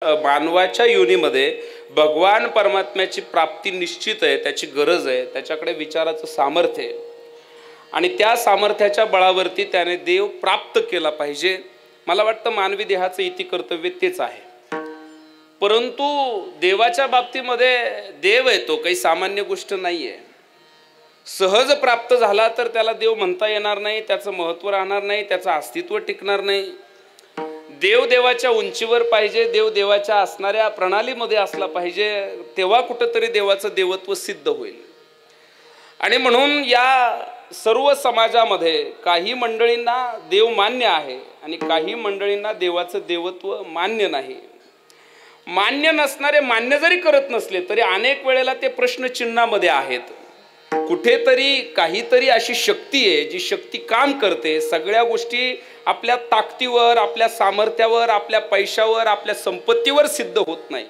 मानवाच्या योनीमध्ये भगवान परमात्म्याची प्राप्ती निश्चित आहे, त्याची गरज आहे, त्याच्याकडे विचाराचं सामर्थ्य आहे आणि त्या सामर्थ्याच्या बळावरती त्याने देव प्राप्त केला पाहिजे. मला वाटतं मानवी देहाचं इति कर्तव्य तेच आहे. परंतु देवाच्या बाबतीमध्ये देव आहे तो काही सामान्य गोष्ट नाही आहे. सहज प्राप्त झाला तर त्याला देव म्हणता येणार नाही, त्याचं महत्त्व राहणार नाही, त्याचं अस्तित्व टिकणार नाही. देव देवाच्या उंचीवर पाहिजे, देव देवाच्या असणाऱ्या प्रणालीमध्ये असला पाहिजे, तेव्हा कुठंतरी देवाचं देवत्व सिद्ध होईल. आणि म्हणून या सर्व समाजामध्ये काही मंडळींना देव मान्य आहे आणि काही मंडळींना देवाचं देवत्व मान्य नाही. मान्य नसणारे मान्य जरी करत नसले तरी अनेक वेळेला ते प्रश्नचिन्हामध्ये आहेत. कुठेतरी काहीतरी अशी शक्ती आहे जी शक्ती काम करते. सगळ्या गोष्टी आपल्या ताकदीवर, आपल्या सामर्थ्यावर, आपल्या पैशावर, आपल्या संपत्तीवर सिद्ध होत नाही.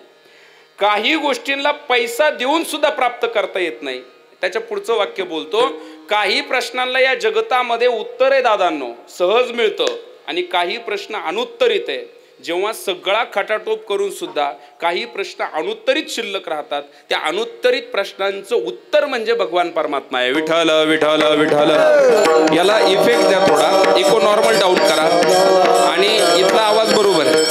काही गोष्टींना पैसा देऊन सुद्धा प्राप्त करता येत नाही. त्याच्या पुढचं वाक्य बोलतो, काही प्रश्नांना या जगतामध्ये उत्तर आहे दादांनो, सहज मिळतं आणि काही प्रश्न अनुत्तरित आहे. जेव्हा सगळा खटाटोप करून सुद्धा काही प्रश्न अनुत्तरित शिल्लक राहतात, त्या अनुत्तरित प्रश्नांचं उत्तर म्हणजे भगवान परमात्मा आहे. विठ्ठल विठ्ठल विठ्ठल. याला इफेक्ट द्या थोडा, इको नॉर्मल डाऊन करा आणि इथला आवाज बरोबर आहे.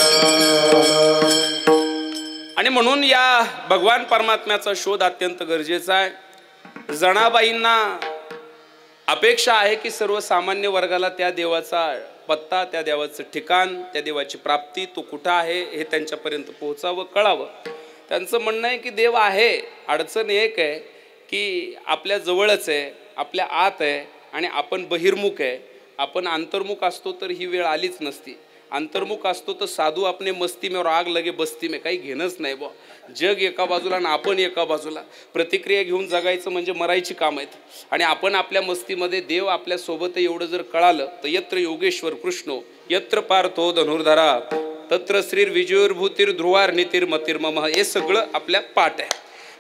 आणि म्हणून या भगवान परमात्म्याचा शोध अत्यंत गरजेचा आहे. जणाबाईंना अपेक्षा आहे की सर्वसामान्य वर्गाला त्या देवाचा पत्ता, त्या देवाचं ठिकाण, त्या देवाची प्राप्ती तो कुठं आहे हे त्यांच्यापर्यंत पोहोचावं, कळावं. त्यांचं म्हणणं आहे की देव आहे, अडचण एक आहे की आपल्या जवळच आहे, आपल्या आत आहे आणि आपण बहिर्मुख आहे. आपण अंतर्मुख असतो तर ही वेळ आलीच नसती. अंतर्मुख असतो तर साधू आपणे मस्ती में और आग लगे बस्ती में, काही घेणंच नाही बुवा. जग एका बाजूला आणि आपण एका बाजूला. प्रतिक्रिया घेऊन जगायचं म्हणजे मरायची काम आहेत. आणि आपण आपल्या मस्तीमध्ये, देव आपल्या सोबत एवढं जर कळालं तर यत्र योगेश्वर कृष्णो यत्र पार्थो धनुर्धरा तत्र श्रीर विजयोर्भूतीर ध्रुवार नीतीर मतीर मम, हे सगळं आपल्या पाठ आहे.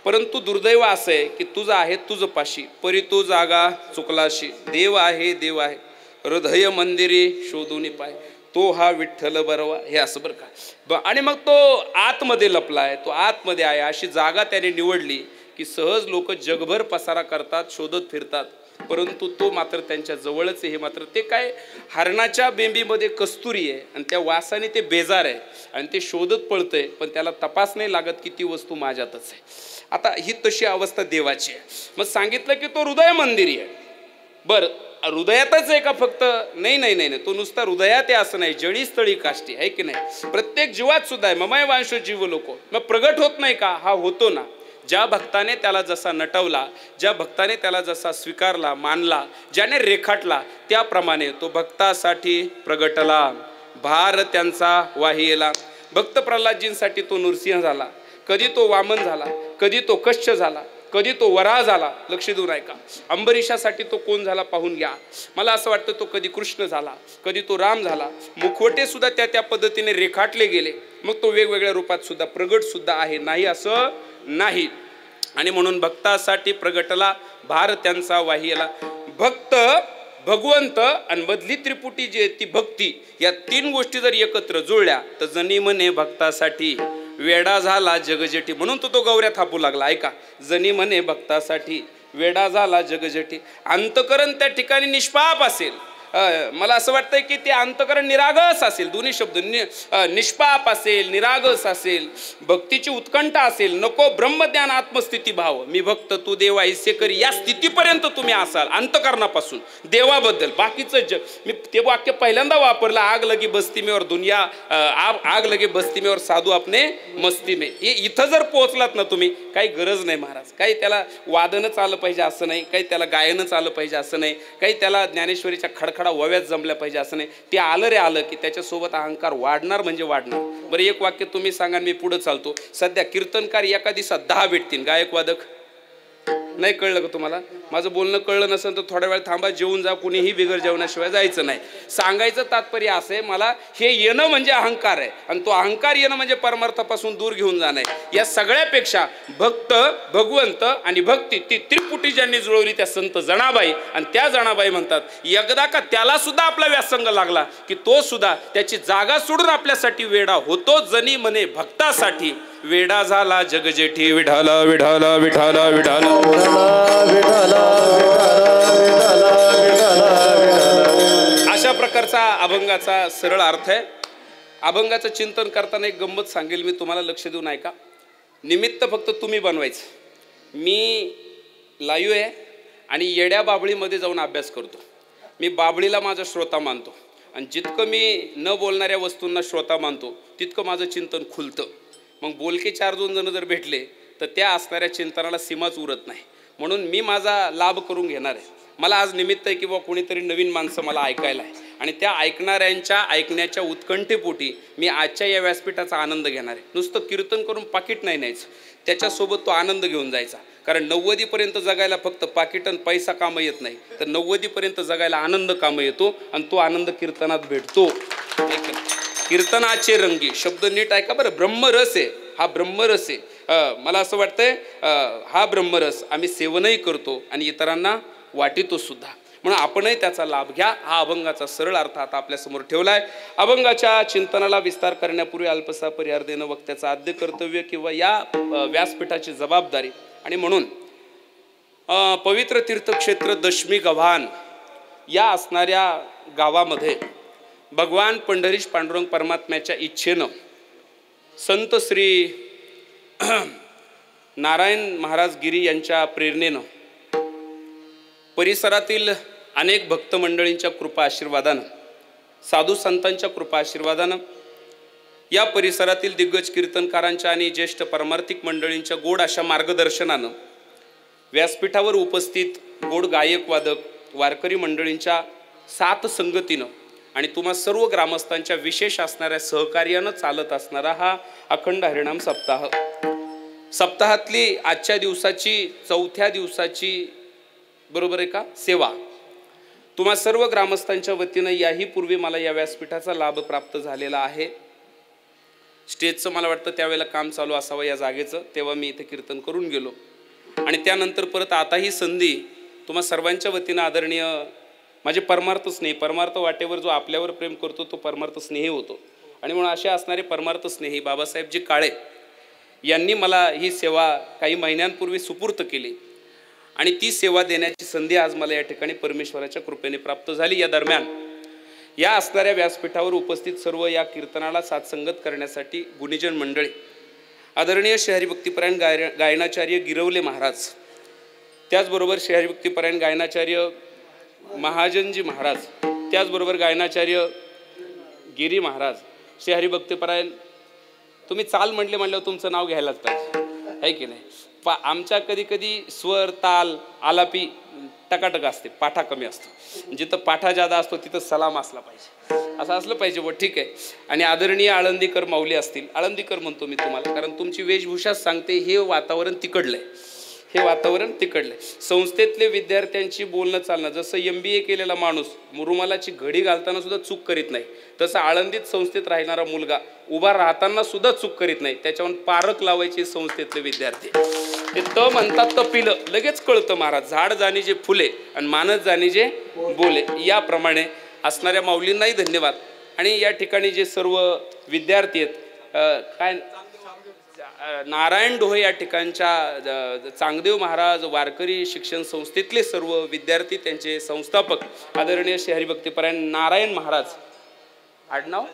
परंतु दुर्दैव असं आहे की तुझं आहे तुझं पाशी, परी तो जागा चुकलाशी. देव आहे, देव आहे, हृदय मंदिरी शोधून पाय, तो हा विठ्ठल बरवा, हे असं बरं का. आणि मग तो आतमध्ये लपलाय, तो आतमध्ये आहे, अशी जागा त्याने निवडली की सहज लोक जगभर पसारा करतात, शोधत फिरतात. परंतु तो मात्र त्यांच्या जवळच आहे. हे मात्र ते काय हरणाच्या बेंबीमध्ये कस्तुरी आहे आणि त्या वासाने ते बेजार आहे आणि ते शोधत पळतंय, पण त्याला तपास नाही लागत की ती वस्तू माझ्यातच आहे. आता ही तशी अवस्था देवाची आहे. मग सांगितलं की तो हृदय मंदिरी आहे. बरं, हृदयातच आहे का फक्त? नाही नाही नाही नाही, तो नुसता हृदयात आहे असं नाही, जळी स्थळी काष्टी आहे की नाही. प्रत्येक जीवात सुद्धा आहे. ममय वांश जीव लोक. मग प्रगट होत नाही का? हा होतो ना. ज्या भक्ताने त्याला जसा नटवला, ज्या भक्ताने त्याला जसा स्वीकारला, मानला, ज्याने रेखाटला, त्याप्रमाणे तो भक्तासाठी प्रगटला, भार त्यांचा वाहिला. भक्त प्रल्हादजींसाठी तो नृसिंह झाला, कधी तो वामन झाला, कधी तो कश्य झाला, कधी तो वराह झाला. लक्ष देऊन ऐका. अंबरीशासाठी तो कोण झाला पाहून घ्या. मला असं वाटतं तो कधी कृष्ण झाला, कधी तो राम झाला. मुखवटे सुद्धा त्या त्या पद्धतीने रेखाटले गेले. मग तो वेगवेगळ्या रूपात सुद्धा प्रगट सुद्धा आहे, नाही असं नाही. आणि म्हणून भक्तासाठी प्रगटला, भार त्यांचा वाहिला. भक्त, भगवंत आणि मधली त्रिपुटी जी आहे ती भक्ती, या तीन गोष्टी जर एकत्र जुळल्या तर जनी म्हणे भक्तासाठी वेडा झाला जगजेठी. म्हणून तो गौऱ्या थापू लागला. ऐका, जनी म्हणे भक्तासाठी वेडा झाला जगजेठी. अंतकरण त्या ठिकाणी निष्पाप असेल. मला असं वाटतंय की ते अंतकरण निरागस असेल. दोन्ही शब्द, निष्पाप असेल, निरागस असेल, भक्तीची उत्कंठा असेल. नको ब्रह्मज्ञान आत्मस्थिती भाव, मी भक्त तू देव ऐसे करी, या स्थितीपर्यंत तुम्ही असाल अंतकरणापासून देवाबद्दल. बाकीचं जग, मी ते वाक्य पहिल्यांदा वापरलं, आग लगी बस्ती में और दुनिया, आग लगे बस्ती में और साधू आपने मस्ती में. हे इथं जर पोहोचलात ना तुम्ही, काही गरज नाही महाराज. काही त्याला वादनच आलं पाहिजे असं नाही, काही त्याला गायनच आलं पाहिजे असं नाही, काही त्याला ज्ञानेश्वरीच्या खडखडा वव्यात जमल्या पाहिजे असं नाही. ते आलं रे आलं की त्याच्यासोबत अहंकार वाढणार म्हणजे वाढणार. बरं, एक वाक्य तुम्ही सांगा, मी पुढे चालतो. सध्या कीर्तनकार एका दिवसात 10 भेटतील, गायक वादक नाही कळलं का तुम्हाला? माझं बोलणं कळलं नसेल तर थोड्या वेळ थांबा, जेवून जा, कुणीही बिगर जेवणाशिवाय जायचं नाही. सांगायचं तात्पर्य असं आहे, मला हे येणं म्हणजे अहंकार आहे, आणि तो अहंकार येणं म्हणजे परमार्थापासून दूर घेऊन जाणं आहे. या सगळ्यापेक्षा भक्त, भगवंत आणि भक्ती ती त्रिपुटी ज्यांनी जुळवली त्या संत जनाबाई, आणि त्या जनाबाई म्हणतात एकदा का त्याला सुद्धा आपला व्यासंग लागला की तो सुद्धा त्याची जागा सोडून आपल्यासाठी वेडा होतो. जनी म्हणे भक्तासाठी वेडा झाला जगजेठी विठाल विठाल विठाल विठाल. अशा प्रकारचा अभंगाचा सरळ अर्थ आहे. अभंगाचं चिंतन करताना एक गंमत सांगेल मी तुम्हाला, लक्ष देऊन ऐका. निमित्त फक्त तुम्ही बनवायचं. मी लाईव्ह आहे आणि येड्या बाबळीमध्ये जाऊन अभ्यास करतो. मी बाबळीला माझा श्रोता मानतो, आणि जितकं मी न बोलणाऱ्या वस्तूंना श्रोता मानतो तितकं माझं चिंतन खुलतं. मग बोलके 4-2 जण जर भेटले तर त्या असणाऱ्या चिंतनाला सीमाच उरत नाही. म्हणून मी माझा लाभ करून घेणार आहे. मला आज निमित्त आहे की बाबा कोणीतरी नवीन माणसं मला ऐकायला आहे, आणि त्या ऐकणाऱ्यांच्या ऐकण्याच्या उत्कंठेपोटी मी आजच्या या व्यासपीठाचा आनंद घेणार आहे. नुसतं कीर्तन करून पाकिट नाही न्यायचं, त्याच्यासोबत तो आनंद घेऊन जायचा. कारण 90पर्यंत जगायला फक्त पाकिट आणि पैसा कामं येत नाही, तर 90पर्यंत जगायला आनंद कामं येतो, आणि तो आनंद कीर्तनात भेटतो. कीर्तनाचे रंगी शब्द नीट ऐका बरं. ब्रह्मरस आहे हा, ब्रह्मरस आहे. मला असं वाटतंय हा ब्रह्मरस आम्ही सेवनही करतो आणि इतरांना वाटितो सुद्धा. म्हणून आपणही त्याचा लाभ घ्या. हा अभंगाचा सरळ अर्थ आता आपल्यासमोर ठेवला आहे. अभंगाच्या चिंतनाला विस्तार करण्यापूर्वी अल्पसा परिहार देणं वक्त्याचं आद्य कर्तव्य किंवा या व्यासपीठाची जबाबदारी. आणि म्हणून पवित्र तीर्थक्षेत्र दशमी गव्हाण या असणाऱ्या गावामध्ये भगवान पंढरीश पांडुरंग परमात्म्याच्या इच्छेनं संत श्री नारायण महाराज गिरी यांच्या प्रेरणेनं परिसरातील अनेक भक्त मंडळींच्या कृपा आशीर्वादानं, साधू संतांच्या कृपा आशीर्वादानं, या परिसरातील दिग्गज कीर्तनकारांच्या आणि ज्येष्ठ परमार्थिक मंडळींच्या गोड अशा मार्गदर्शनानं व्यासपीठावर उपस्थित गोड गायक वादक वारकरी मंडळींच्या साथ संगतीनं आणि तुम्हा सर्व ग्रामस्थांच्या विशेष असणाऱ्या सहकार्यानं चालत असणारा हा अखंड हरिनाम सप्ताह, सप्ताहातली आजच्या दिवसाची 4थ्या दिवसाची बरोबर आहे का सेवा, तुम्हा सर्व ग्रामस्थांच्या वतीनं याही पूर्वी मला या व्यासपीठाचा लाभ प्राप्त झालेला आहे. स्टेजचं मला वाटतं त्यावेळेला काम चालू असावं या जागेचं, तेव्हा मी इथे कीर्तन करून गेलो. आणि त्यानंतर परत आता ही संधी तुम्हा सर्वांच्या वतीनं आदरणीय माझे परमार्थ स्नेही, परमार्थ वाटेवर जो आपल्यावर प्रेम करतो तो परमार्थ स्नेही होतो. आणि म्हणून असे असणारे परमार्थ स्नेही बाबासाहेबजी काळे यांनी मला ही सेवा काही महिन्यांपूर्वी सुपूर्त केली, आणि ती सेवा देण्याची संधी आज मला या ठिकाणी परमेश्वराच्या कृपेने प्राप्त झाली. या दरम्यान या असणाऱ्या व्यासपीठावर उपस्थित सर्व या कीर्तनाला साथसंगत करण्यासाठी गुणीजन मंडळी, आदरणीय शहरीभक्तीपरायण गायनाचार्य गिरवले महाराज, त्याचबरोबर शहरीभक्तीपरायण गायनाचार्य महाजनजी महाराज, त्याचबरोबर गायनाचार्य गिरी महाराज, शहरीभक्तीपरायण. तुम्ही चाल म्हणल्यावर तुमचं नाव घ्यायलाच पाहिजे, आहे की नाही? आमच्या कधी कधी स्वर ताल आलापी टकाटक असते, पाठा कमी असतो. जिथं पाठा जादा असतो तिथं सलाम असला पाहिजे, असं असलं पाहिजे. व ठीक आहे. आणि आदरणीय आळंदीकर माऊली असतील, आळंदीकर म्हणतो मी तुम्हाला कारण तुमची वेशभूषाच सांगते हे वातावरण तिकडलंय, हे वातावरण तिकडलंय. संस्थेतले विद्यार्थ्यांची बोलणं चालणं, जसं MBA केलेला माणूस रुमालाची घडी घालताना सुद्धा चूक करीत नाही, तसं आळंदीत संस्थेत राहणारा मुलगा उभा राहताना सुद्धा चूक करीत नाही. त्याच्यावर पारख लावायचे संस्थेतले विद्यार्थी. ते त म्हणतात त पिलं लगेच कळतं महाराज, झाड जाणी जे फुले आणि मानस जाणी जे बोले. याप्रमाणे असणाऱ्या माऊलींनाही धन्यवाद. आणि या ठिकाणी जे सर्व विद्यार्थी आहेत, काय नारायण ढोहे या ठिकाणच्या चांगदेव महाराज वारकरी शिक्षण संस्थेतले सर्व विद्यार्थी, त्यांचे संस्थापक आदरणीय शहरीभक्तीपरायण नारायण महाराज, आडनाव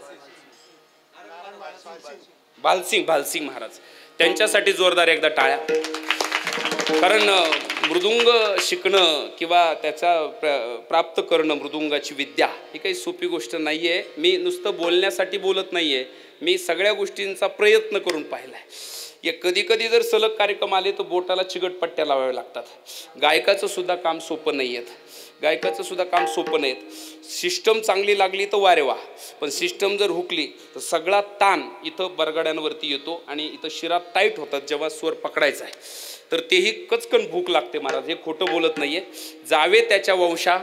भालसिंग महाराज, त्यांच्यासाठी जोरदार एकदा टाळ्या. कारण मृदुंग शिकणं किंवा त्याचा प्राप्त करणं, मृदुंगाची विद्या ही काही सोपी गोष्ट नाही आहे. मी नुसतं बोलण्यासाठी बोलत नाही आहे, मी सगळ्या गोष्टींचा प्रयत्न करून पाहिला आहे. कधी कधी जर सलग कार्यक्रम आले तर बोटाला चिगटपट्ट्या लावाव्या लागतात. गायकाचं सुद्धा काम सोपं नाही आहेत, गायकाचं सुद्धा काम सोपं नाहीत. सिस्टम चांगली लागली तर वारे वा, पण सिस्टम जर हुकली तर सगळा ताण इथं बरगड्यांवरती येतो आणि इथं शिरा टाईट होतात जेव्हा स्वर पकडायचा आहे. तर तेही कचकन भूक लागते महाराज, हे खोटं बोलत नाहीये. जावे त्याच्या वंशा,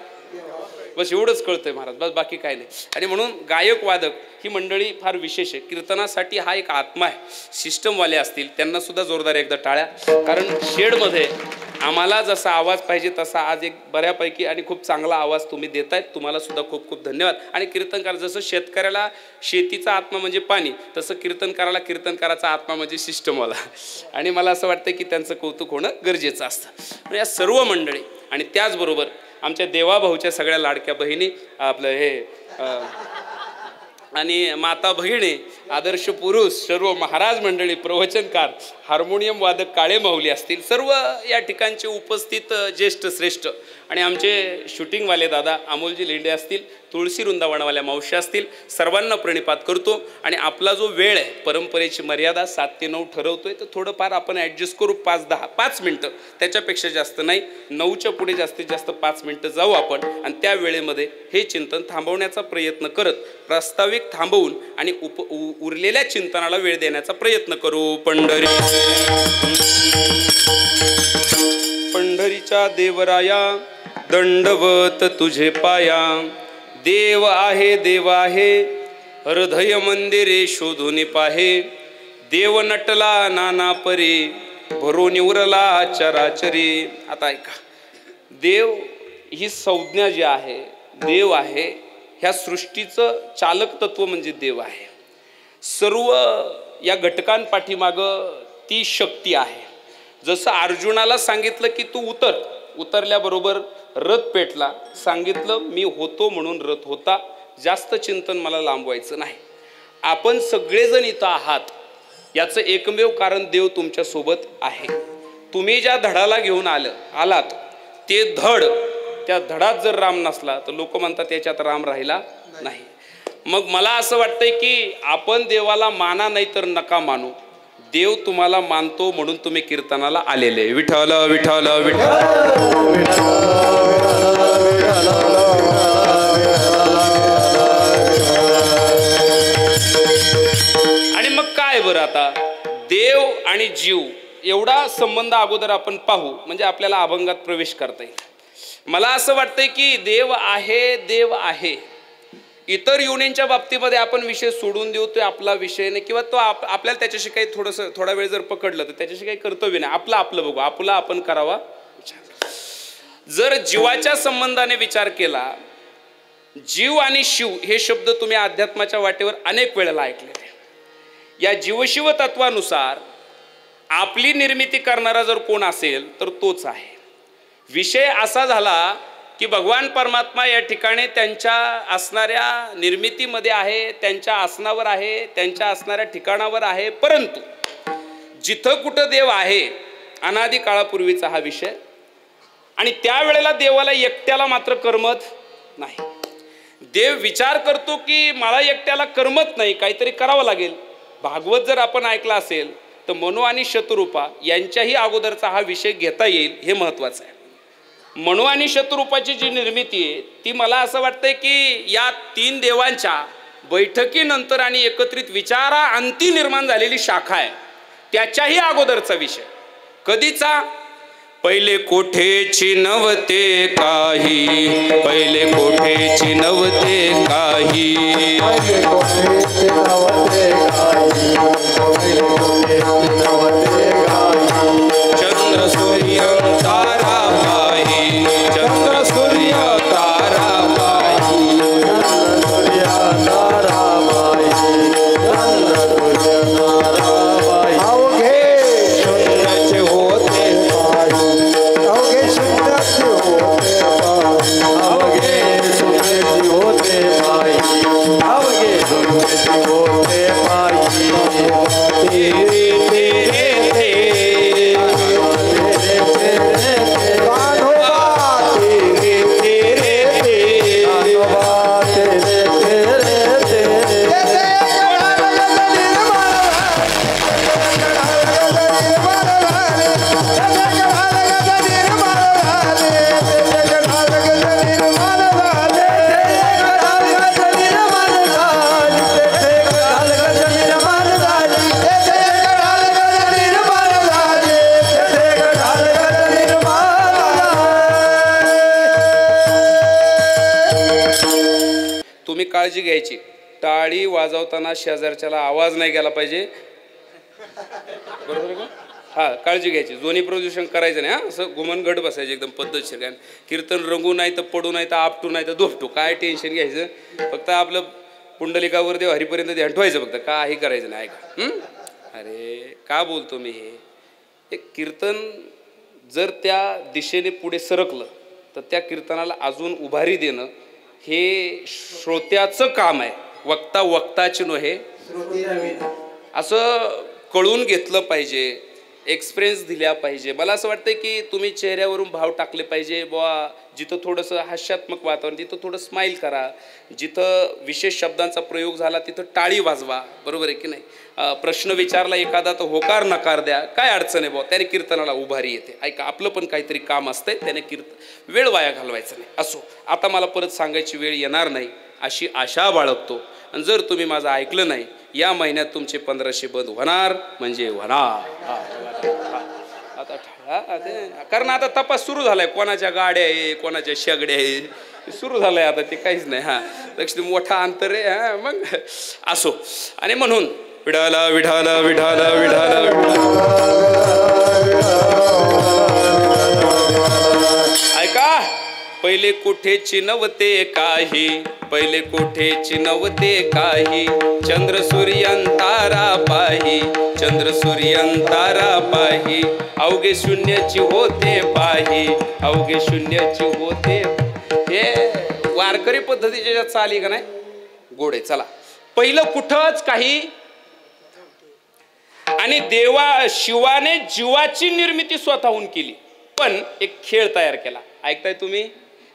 बस एवढंच कळतंय महाराज, बस बाकी काय नाही. आणि म्हणून गायक वादक ही मंडळी फार विशेष आहे. कीर्तनासाठी हा एक आत्मा आहे. सिस्टमवाले असतील त्यांना सुद्धा जोरदार एकदा टाळ्या, कारण शेडमध्ये आम्हाला जसा आवाज पाहिजे तसा आज एक बऱ्यापैकी आणि खूप चांगला आवाज तुम्ही देतायत. तुम्हाला सुद्धा खूप खूप धन्यवाद. आणि कीर्तनकार, जसं शेतकऱ्याला शेतीचा आत्मा म्हणजे पाणी, तसं कीर्तनकाराला कीर्तनकाराचा आत्मा म्हणजे सिस्टमवाला. आणि मला असं वाटतं की त्यांचं कौतुक होणं गरजेचं असतं. या सर्व मंडळी आणि त्याचबरोबर आमच्या देवाभाऊच्या सगळ्या लाडक्या बहिणी, आपलं हे आणि माता भगिनी, आदर्श पुरुष, सर्व महाराज मंडळी, प्रवचनकार, हार्मोनियम वादक काळे माऊली असतील, सर्व या ठिकाणचे उपस्थित ज्येष्ठ श्रेष्ठ आणि आमचे शूटिंगवाले दादा अमोलजी लेंडे असतील, तुळशी वृंदावनवाल्या मावशी असतील, सर्वांना प्रणिपात करतो. आणि आपला जो वेळ आहे, परंपरेची मर्यादा 7 ते 9 ठरवतोय, तर थोडंफार आपण ॲडजस्ट करू. 5 मिनटं, त्याच्यापेक्षा जास्त नाही. 9च्या पुढे जास्तीत जास्त 5 मिनटं जाऊ आपण आणि त्या वेळेमध्ये हे चिंतन थांबवण्याचा प्रयत्न करत, प्रास्ताविक थांबवून आणि उरलेल्या चिंतनाला वेळ देण्याचा प्रयत्न करू. पंढरीच्या देवराया दंडवत तुझे पाया, देव आहे देव आहे हृदय मंदिरे शोधून पाहे, देव नटला नाना परी भरून उरला चराचरी. आता ऐका, देव ही संज्ञा जी आहे, देव आहे, ह्या सृष्टीचं चालक तत्व म्हणजे देव आहे. सर्व या घटकांपाठीमागं ती शक्ती आहे. जसं अर्जुनाला सांगितलं की तू उतरल्याबरोबर रथ पेटला, सांगितलं मी होतो म्हणून रथ होता, जास्त चिंतन मला लांबवायचं नाही. आपण सगळेजण इथं आहात याचं एकमेव कारण देव तुमच्या सोबत आहे. तुम्ही ज्या धडाला घेऊन आलात ते धड, त्या धडात जर राम नसला तर लोक म्हणतात त्याच्यात राम राहिला नाही. मग मला असं वाटतंय की आपण देवाला माना नाही तर नका मानू, देव तुम्हाला मानतो म्हणून तुम्ही कीर्तनाला आलेले. विठ्ठल विठ्ठल विठ्ठल. आणि मग काय बरं, आता देव आणि जीव एवढा संबंध अगोदर आपण पाहू म्हणजे आपल्याला अभंगात प्रवेश करता येईल. मला असं वाटतंय की देव आहे, देव आहे. इतर युनियनच्या बाबतीमध्ये आपण विषय सोडून देऊ, तो आपला विषय नाही, किंवा तो आपल्याला त्याच्याशी काही थोडा वेळ जर पकडलं तर त्याच्याशी काही कर्तव्य नाही. आपलं बघू, आपला आपण करावा विचार. जर जीवाच्या संबंधाने विचार केला, जीव आणि शिव हे शब्द तुम्ही अध्यात्माच्या वाटेवर अनेक वेळेला ऐकलेले. या जीवशिव तत्वानुसार आपली निर्मिती करणारा जर कोण असेल तर तोच आहे. विषय असा झाला की भगवान परमात्मा या ठिकाणी त्यांच्या असणाऱ्या निर्मितीमध्ये आहे, त्यांच्या आसनावर आहे, त्यांच्या असणाऱ्या ठिकाणावर आहे. परंतु जिथं कुठं देव आहे, अनादी काळापूर्वीचा हा विषय, आणि त्यावेळेला देवाला एकट्याला मात्र करमत नाही. देव विचार करतो की मला एकट्याला करमत नाही, काहीतरी करावं लागेल. भागवत जर आपण ऐकला असेल तर मनु आणि शतरूपा यांच्याही अगोदरचा हा विषय घेता येईल, हे महत्वाचं आहे. मनु आणि शतरूपाची जी निर्मिती आहे ती मला असं वाटतंय की या 3 देवांच्या बैठकीनंतर आणि एकत्रित विचारा अंती निर्माण झालेली शाखा आहे. त्याच्याही अगोदरचा विषय कधीचा, पहिले कोठेची नव्हते काही, पहिले कोठेची नव्हते काही, चंद्र सूर्य तारा पाही, चंद्र सूर्य तारा पाही, अवघे शून्याचे होते, अवघे शून्याचे होते, अवघे शून्याचे होते पाही. काळजी घ्यायची, टाळी वाजवताना शेजारच्याला आवाज नाही गेला पाहिजे, बरोबर आहे का? हा, काळजी घ्यायची, ध्वनी प्रदूषण करायचं नाही. हा, असं घुमनगड बसायचं एकदम पद्धतशीर. काय कीर्तन रंगू नाही तर पडू नाही तर आपटू नाही तर दोपटू, काय टेन्शन घ्यायचं, फक्त आपलं पुंडलिकावर देव हरीपर्यंत ध्यान ठेवायचं, फक्त काही करायचं नाही. ऐका, अरे का बोलतो मी हे? एक कीर्तन जर त्या दिशेने पुढे सरकलं तर त्या कीर्तनाला अजून उभारी देणं हे श्रोत्याचं काम आहे, वक्ता वक्ताची नव्हे. असं कळून घेतलं पाहिजे, एक्सपिरियन्स दिल्या पाहिजे. मला असं वाटतं की तुम्ही चेहऱ्यावरून भाव टाकले पाहिजे बुवा. जिथं थोडंसं हास्यात्मक वातावरण तिथं थोडं स्माईल करा, जिथं विशेष शब्दांचा प्रयोग झाला तिथं टाळी वाजवा, बरोबर आहे की नाही? प्रश्न विचारला एखादा तर होकार नकार द्या, काय अडचण आहे बुवा, त्याने कीर्तनाला उभारी येते. ऐका, आपलं पण काहीतरी काम असतंय, त्याने वेळ वाया घालवायचा नाही. असो, आता मला परत सांगायची वेळ येणार नाही अशी आशा बाळगतो. आणि जर तुम्ही माझं ऐकलं नाही, या महिन्यात तुमचे 1500 बंद होणार म्हणजे होणार. आता कारण आता तपास सुरू झालाय, कोणाच्या गाड्या आहे कोणाच्या शेगड्या आहे सुरू झालंय आता, ते काहीच नाही. हा, लक्ष्मी मोठा अंतर आहे. हा, मग असो. आणि म्हणून विठाला विठाला विठाला विठाला ऐका, पहिले कुठे चिनवते काही, पहिले कुठे चिनवते काही, चंद्र सूर्यंतारा पाही, चंद्र सूर्यंतारा पाही, अवघे शून्याची होते पाही, अवघे शून्याची होते. हे वारकरी पद्धतीच्या चाली का नाही, गोडे. चला, पहिलं कुठंच काही, आणि शिवाने जीवाची निर्मिती स्वतःहून केली, पण एक खेळ तयार केला. ऐकताय तुम्ही?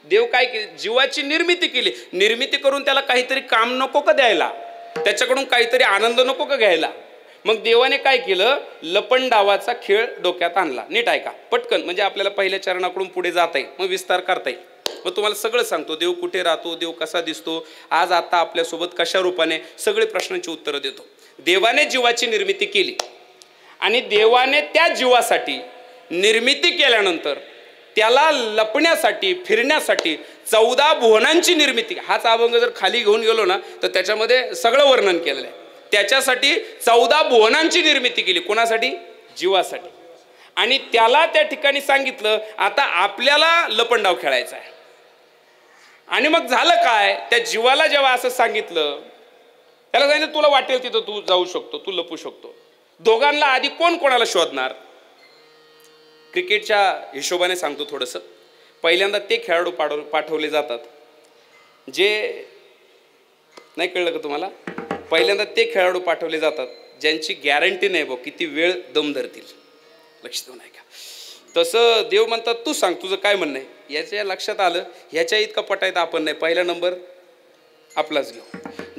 देव काय केली? जीवाची निर्मिती केली. निर्मिती करून त्याला काहीतरी काम नको का द्यायला, त्याच्याकडून काहीतरी आनंद नको का घ्यायला? मग देवाने काय केलं? लपंडावाचा खेळ डोक्यात आणला. नीट ऐका पटकन, म्हणजे आपल्याला पहिल्या चरणाकडून पुढे जाता येईल, मग विस्तार करता येईल. मग तुम्हाला सगळं सांगतो, देव कुठे राहतो, देव कसा दिसतो, आज आता आपल्यासोबत कशा रूपाने, सगळे प्रश्नांची उत्तरं देतो. देवाने जीवाची निर्मिती केली आणि देवाने त्या जीवासाठी निर्मिती केल्यानंतर त्याला लपण्यासाठी, फिरण्यासाठी 14 भुवनांची निर्मिती. हाच अभंग जर खाली घेऊन गेलो ना तर त्याच्यामध्ये सगळं वर्णन केलेलं आहे. त्याच्यासाठी 14 भुवनांची निर्मिती केली. कोणासाठी? जीवासाठी. आणि त्याला त्या ठिकाणी सांगितलं आता आपल्याला लपंडाव खेळायचा आहे. आणि मग झालं काय? त्या जीवाला जेव्हा असं सांगितलं, त्याला सांगितलं तुला वाटेल तिथं तू जाऊ शकतो, तू लपू शकतो. दोघांना आधी कोण कोणाला शोधणार? क्रिकेटच्या हिशोबाने सांगतो थोडंसं. पहिल्यांदा ते खेळाडू पाठवले जातात जे, नाही कळलं का तुम्हाला? पहिल्यांदा ते खेळाडू पाठवले जातात ज्यांची गॅरंटी नाही बघ किती वेळ दम धरतील. लक्ष देऊ नाही का? तसं देव म्हणतात तू सांग तुझं काय म्हणणं आहे. याच्या लक्षात आलं ह्याच्या इतका पटायचं आपण नाही, पहिला नंबर आपलाच घेऊ.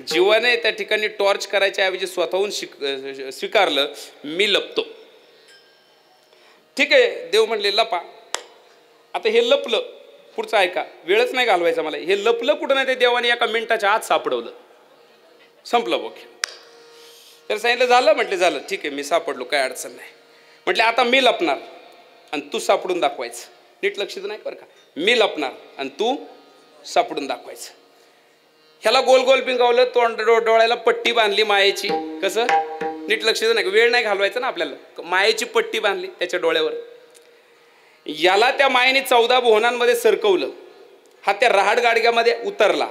जीवाने त्या ठिकाणी टॉर्च करायच्या ऐवजी स्वतःहून स्वीकारलं मी लपतो. ठीक आहे, देव म्हणले लपा. आता हे लपलं, पुढचं ऐका, वेळच नाही घालवायचा मला. हे लपलं कुठं नाही, ते देवाने एका मिनिटाच्या आत सापडवलं, संपलं बघ. त्याला सांगितलं झालं, म्हटले झालं, ठीक आहे मी सापडलो, काय अडचण नाही. म्हटले आता मी लपणार आणि तू सापडून दाखवायचं. नीट लक्ष नाही बरं का, मी लपणार आणि तू सापडून दाखवायचं. ह्याला गोल गोल पिंगावलं, तोंड डोळ्याला पट्टी बांधली मायेची. कसं? नीट लक्ष नाही, वेळ नाही घालवायचा ना आपल्याला. मायेची पट्टी बांधली त्याच्या डोळ्यावर. याला त्या मायेने 14 भुवनांमध्ये सरकवलं. हा त्या रहाड गाडग्यामध्ये उतरला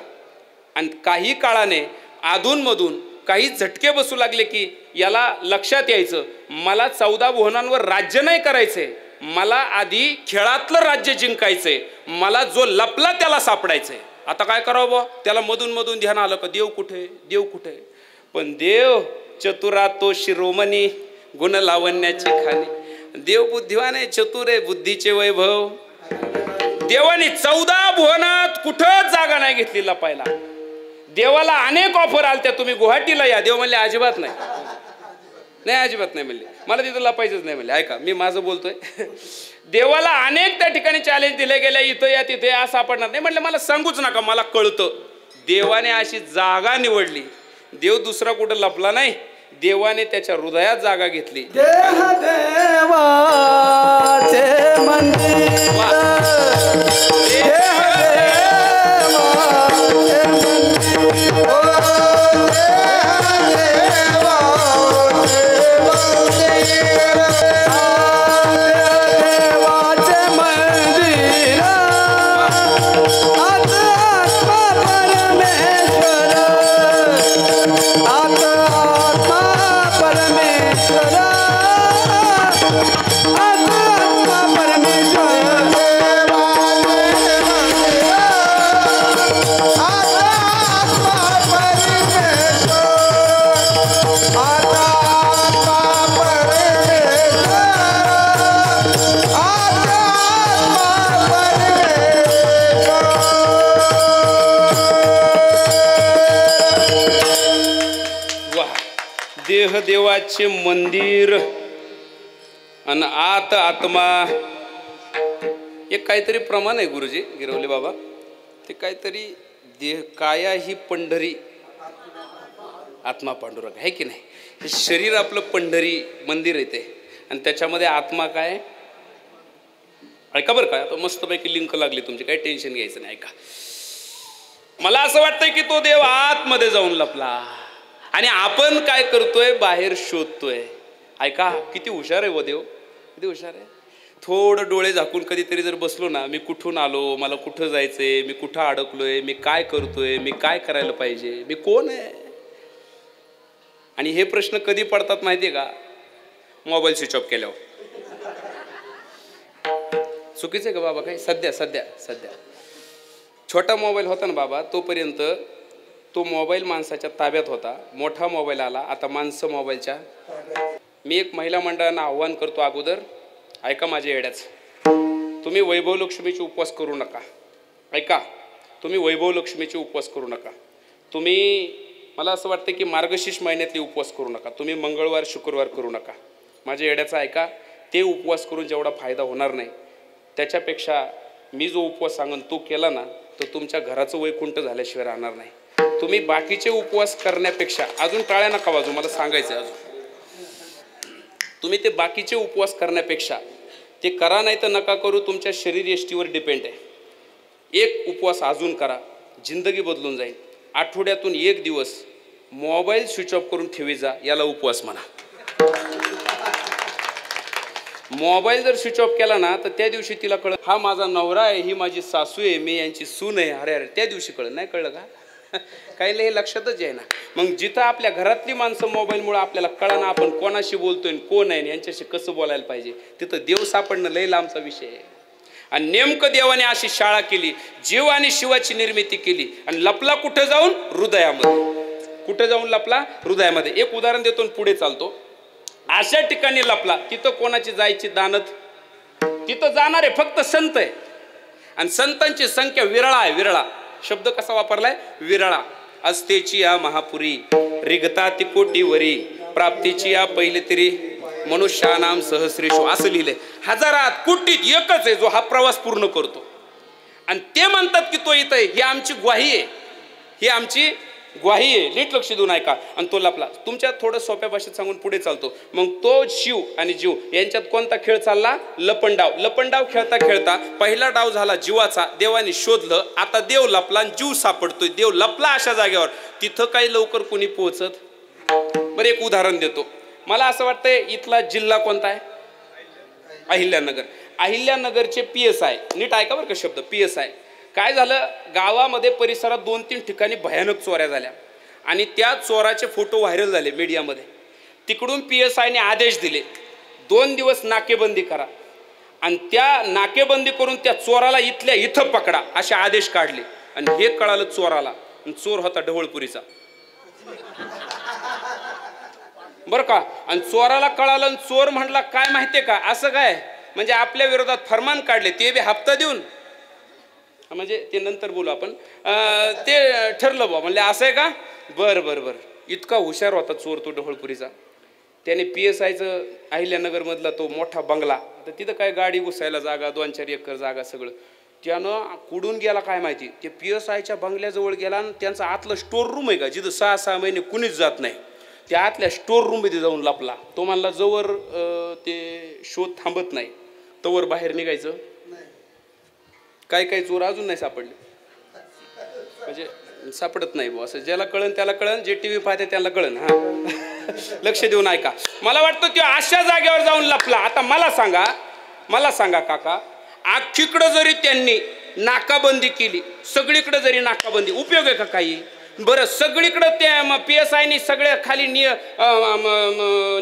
आणि काही काळाने अधूनमधून काही झटके बसू लागले की याला लक्षात यायचं मला 14 भुवनांवर राज्य नाही करायचंय, मला आधी खेळातलं राज्य जिंकायचंय, मला जो लपला त्याला सापडायचंय. आता काय करावं बा? त्याला मधून मधून ध्यान आलं का देव कुठे, देव कुठे. पण देव चतुरा तो शिरोमणी, गुण लावण्याची खाणी. देव बुद्धिवान आहे, चतुर आहे, बुद्धीचे वैभव. देवाने 14 भुवनात कुठंच जागा नाही घेतली लपायला. देवाला अनेक ऑफर आलत्या, तुम्ही गुवाहाटीला या. देव म्हणले अजिबात नाही, नाही अजिबात नाही म्हणले, मला तिथं लपायचंच नाही म्हणले. ऐका मी माझं बोलतोय. देवाला अनेक त्या ठिकाणी चॅलेंज दिले गेले, इथं या तिथे या, सापडणार नाही. म्हटलं मला सांगूच नका, मला कळतं. देवाने अशी जागा निवडली. देव दुसरा कुठं लपला नाही, देवाने त्याच्या हृदयात जागा घेतली. देह देवाचे मंदिर, देह देवाचे मंदिर. देह देवाचे मंदिर आणि आत आत्मा, एक काहीतरी प्रमाण आहे गुरुजी गिरवले बाबा. ते काहीतरी देह काया ही पंढरी आत्मा पांडुरंग आहे की नाही. हे शरीर आपलं पंढरी मंदिर येते आणि त्याच्यामध्ये आत्मा काय. ऐका बरं काय, आता मस्तपैकी लिंक लागली तुमची, काही टेन्शन घ्यायचं नाही. ऐका, मला असं वाटतंय की तो देव आतमध्ये जाऊन लपला आणि आपण काय करतोय, बाहेर शोधतोय. ऐका, किती हुशार आहे वो देव, किती हुशार आहे. थोडं डोळे झाकून कधीतरी जर बसलो ना, मी कुठून आलो, मला कुठं जायचंय, मी कुठं अडकलोय, मी काय करतोय, मी काय करायला पाहिजे, मी कोण आहे. आणि हे प्रश्न कधी पडतात माहितीये का, मोबाईल स्विच ऑफ केल्यावर. चुकीचं आहे का बाबा काही. सध्या छोटा मोबाईल होता ना बाबा, तोपर्यंत तो मोबाईल माणसाच्या ताब्यात होता. मोठा मोबाईल आला, आता माणसं मोबाईलच्या. मी एक महिला मंडळांना आव्हान करतो अगोदर, ऐका माझ्या येड्याचं, तुम्ही वैभव लक्ष्मीचे उपवास करू नका. ऐका, तुम्ही वैभव लक्ष्मीचे उपवास करू नका. तुम्ही, मला असं वाटतं की मार्गशीर्ष महिन्यातले उपवास करू नका. तुम्ही मंगळवार शुक्रवार करू नका. माझ्या येड्याचं ऐका, ते उपवास करून जेवढा फायदा होणार नाही, त्याच्यापेक्षा मी जो उपवास सांगन तो केला ना, तर तुमच्या घराचं वैकुंठ झाल्याशिवाय राहणार नाही. तुम्ही बाकीचे उपवास करण्यापेक्षा, अजून टाळ्या नका वाजू, मला सांगायचं आहे अजून, तुम्ही ते बाकीचे उपवास करण्यापेक्षा ते करा, नाही तर नका करू, तुमच्या शरीर यष्टीवर डिपेंड आहे. एक उपवास अजून करा, जिंदगी बदलून जाईल. आठवड्यातून एक दिवस मोबाईल स्विच ऑफ करून ठेवी जा, याला उपवास म्हणा. मोबाईल जर स्विच ऑफ केला ना, तर त्या दिवशी तिला कळलं, हा माझा नवरा आहे, ही माझी सासू आहे, मी यांची सून आहे. अरे त्या दिवशी कळलं, नाही कळलं का. काही हे लक्षातच आहे ना. मग जिथं आपल्या घरातली माणसं मोबाईलमुळे आपल्याला कळना आपण कोणाशी बोलतोय, कोण आहे, यांच्याशी कसं बोलायला पाहिजे, तिथं देव सापडणं लय लांबचा विषय आहे. आणि नेमकं देवाने अशी शाळा केली, जीव आणि शिवाची निर्मिती केली, आणि लपला कुठं जाऊन, हृदयामध्ये. कुठं जाऊन लपला, हृदयामध्ये. एक उदाहरण देतो आणि पुढे चालतो. अशा ठिकाणी लपला, तिथं कोणाची जायची दानत, तिथं जाणारे फक्त संत आहे. आणि संतांची संख्या विरळा आहे. विरळा शब्द कसा वापरलाय, विरळा. अस्तेची या महापुरी, रिगता ती कोटीवरी, प्राप्तीची या पहिले तरी, मनुष्यानाम सहस्रेशो, असं लिहिलंय. हजारात कोटीत एकच आहे जो हा प्रवास पूर्ण करतो. आणि ते म्हणतात की तो इथं आहे. ही आमची ग्वाही आहे, ही आमची ग्वाही आहे. नीट लक्ष देऊन ऐका. आणि तो लपला. तुमच्या थोडं सोप्या भाषेत सांगून पुढे चालतो. मग तो शिव आणि जीव यांच्यात कोणता खेळ चालला, लपंडाव. लपंडाव खेळता खेळता पहिला डाव झाला जीवाचा, देवाने शोधलं. आता देव लपला आणि जीव सापडतोय. देव लपला अशा जागेवर, तिथं काही लवकर कोणी पोहोचत. बरं एक उदाहरण देतो. मला असं वाटतंय इथला जिल्हा कोणता आहे, अहिल्यानगर. अहिल्यानगरचे PSI, नीट ऐका बरं का शब्द, PSI. काय झालं, गावामध्ये परिसरात 2-3 ठिकाणी भयानक चोऱ्या झाल्या आणि त्या चोराचे फोटो व्हायरल झाले मीडियामध्ये. तिकडून PSIने आदेश दिले, 2 दिवस नाकेबंदी करा आणि त्या नाकेबंदी करून त्या चोराला इथल्या इथं पकडा, असे आदेश काढले. आणि हे कळालं चोराला, चोर होता ढवळपुरीचा, बरं का. आणि चोराला कळालं आणि चोर म्हटला काय माहितीये का, असं काय म्हणजे आपल्या विरोधात फरमान काढले, ते बी हप्ता देऊन, म्हणजे ते नंतर बोलू आपण. ते ठरलं बा, म्हणले असं आहे का, बरं बरं बरं. इतका हुशार होता चोर तो ढवळपुरीचा. त्याने PSIचं अहिल्यानगरमधला तो मोठा बंगला, तर तिथं काय गाडी घुसायला जागा, 2-4 एकर जागा, सगळं त्यानं कुडून गेला काय माहिती. ते PSIच्या बंगल्याजवळ गेला आणि त्यांचा आतलं स्टोर रूम आहे का, जिथं 6-6 महिने कुणीच जात नाही, त्या आतल्या स्टोर रूममध्ये जाऊन लपला. तो म्हणला जवळ ते शोध थांबत नाही तवर बाहेर निघायचं. काही चोर अजून नाही सापडले, म्हणजे सापडत नाही बुवा. असं ज्याला कळन त्याला कळन, जे TV पाहते त्याला कळन. हा लक्ष देऊन ऐका. मला वाटतं तो अशा जागेवर जाऊन लपला. आता मला सांगा काका, अख्खीकडं जरी त्यांनी नाकाबंदी केली, सगळीकडे जरी नाकाबंदी, उपयोग आहे का काही. बरं सगळीकडे त्या PSI सगळ्या खाली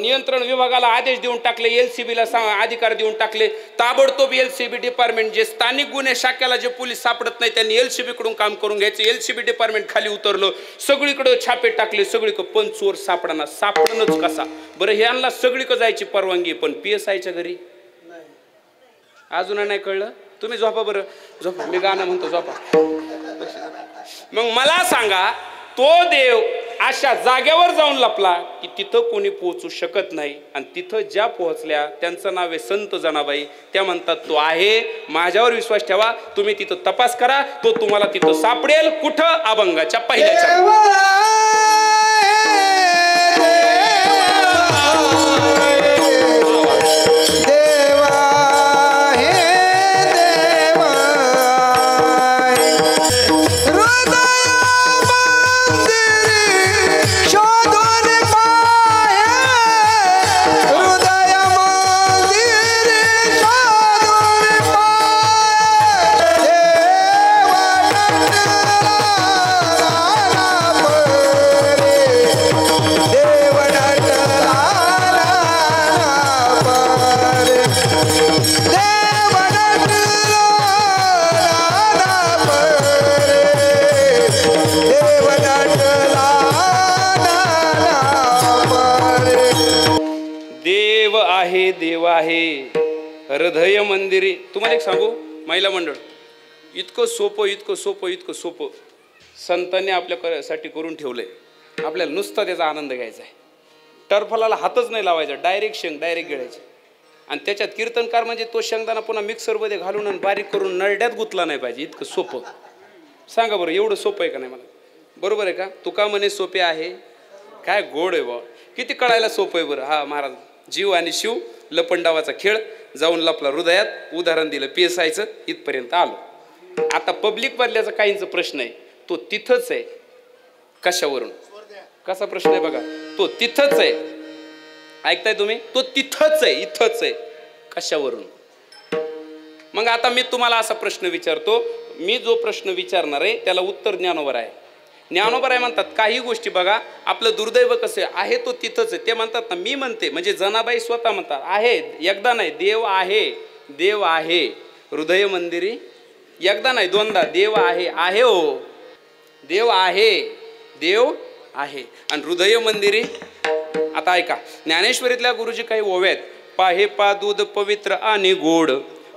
नियंत्रण विभागाला आदेश देऊन टाकले, LCB ला अधिकार देऊन टाकले. ताबडतोब LCB डिपार्टमेंट जे स्थानिक गुन्हे शाखेला जे पोलीस सापडत नाही त्यांनी LCB कडून काम करून घ्यायचं. LCB डिपार्टमेंट खाली उतरलं, सगळीकडे छापे टाकले, सगळीकडे पण चोर सापडणार. सापडणंच कसा? बरं ह्यांना सगळीकडे जायची परवानगी पण PSIच्या घरी अजून नाही कळलं. तुम्ही झोपा बरं, झोपा, मी गाणं म्हणतो झोपा. मग मला सांगा, तो देव अशा जागेवर जाऊन लपला की तिथं कोणी पोहोचू शकत नाही. आणि तिथं ज्या पोहोचल्या त्यांचं नाव आहे संत जनाबाई. त्या म्हणतात तो आहे, माझ्यावर विश्वास ठेवा, तुम्ही तिथं तपास करा, तो तुम्हाला तिथं सापडेल. कुठं? अभंगाच्या पहिल्याच्या. देव आहे हृदय मंदिरी. तुम्हाला एक सांगू, महिला मंडळ इतकं सोपं, इतकं सोपं, इतकं सोपं संतांनी आपल्यासाठी करून ठेवलंय. आपल्याला नुसता त्याचा आनंद घ्यायचा आहे. टरफलाला हातच नाही लावायचा, डायरेक्ट शेंग डायरेक्ट गिळायचे. आणि त्याच्यात कीर्तनकार म्हणजे तो शेंगदाणा पुन्हा मिक्सरमध्ये घालून आणि बारीक करून नरड्यात गुतला नाही पाहिजे. इतकं सोपं. सांगा बरं, एवढं सोपं आहे का नाही? मला बरोबर आहे का? तुका म्हणे सोपे आहे, काय गोड आहे बा, किती कळायला सोपं आहे बरं. हा महाराज, जीव आणि शिव, लपंडावाचा खेळ, जाऊन लपला हृदयात. उदाहरण दिलं PSIचं, इथपर्यंत आलो. आता पब्लिक मधल्याचा काहींचा प्रश्न आहे, तो तिथंच आहे. कशावरून? कसा प्रश्न आहे बघा, तो तिथंच आहे. ऐकताय तुम्ही? तो तिथंच आहे, इथंच आहे. कशावरून? मग आता मी तुम्हाला असा प्रश्न विचारतो, मी जो प्रश्न विचारणार आहे त्याला उत्तर ज्ञानोबर आहे. ज्ञानोबर आहे म्हणतात काही गोष्टी बघा, आपलं दुर्दैव कसं आहे, तो तिथंच आहे. ते म्हणतात ना, मी म्हणते म्हणजे जनाबाई स्वतः म्हणतात आहे, एकदा नाही, देव आहे, देव आहे हृदय मंदिरी. एकदा नाही, दोनदा. देव आहे, आहे हो, देव आहे, देव आहे. आणि हृदय मंदिरी. आता ऐका, ज्ञानेश्वरीतल्या गुरुजी काही ओव्यात. पाहे पा दूध पवित्र आणि गोड,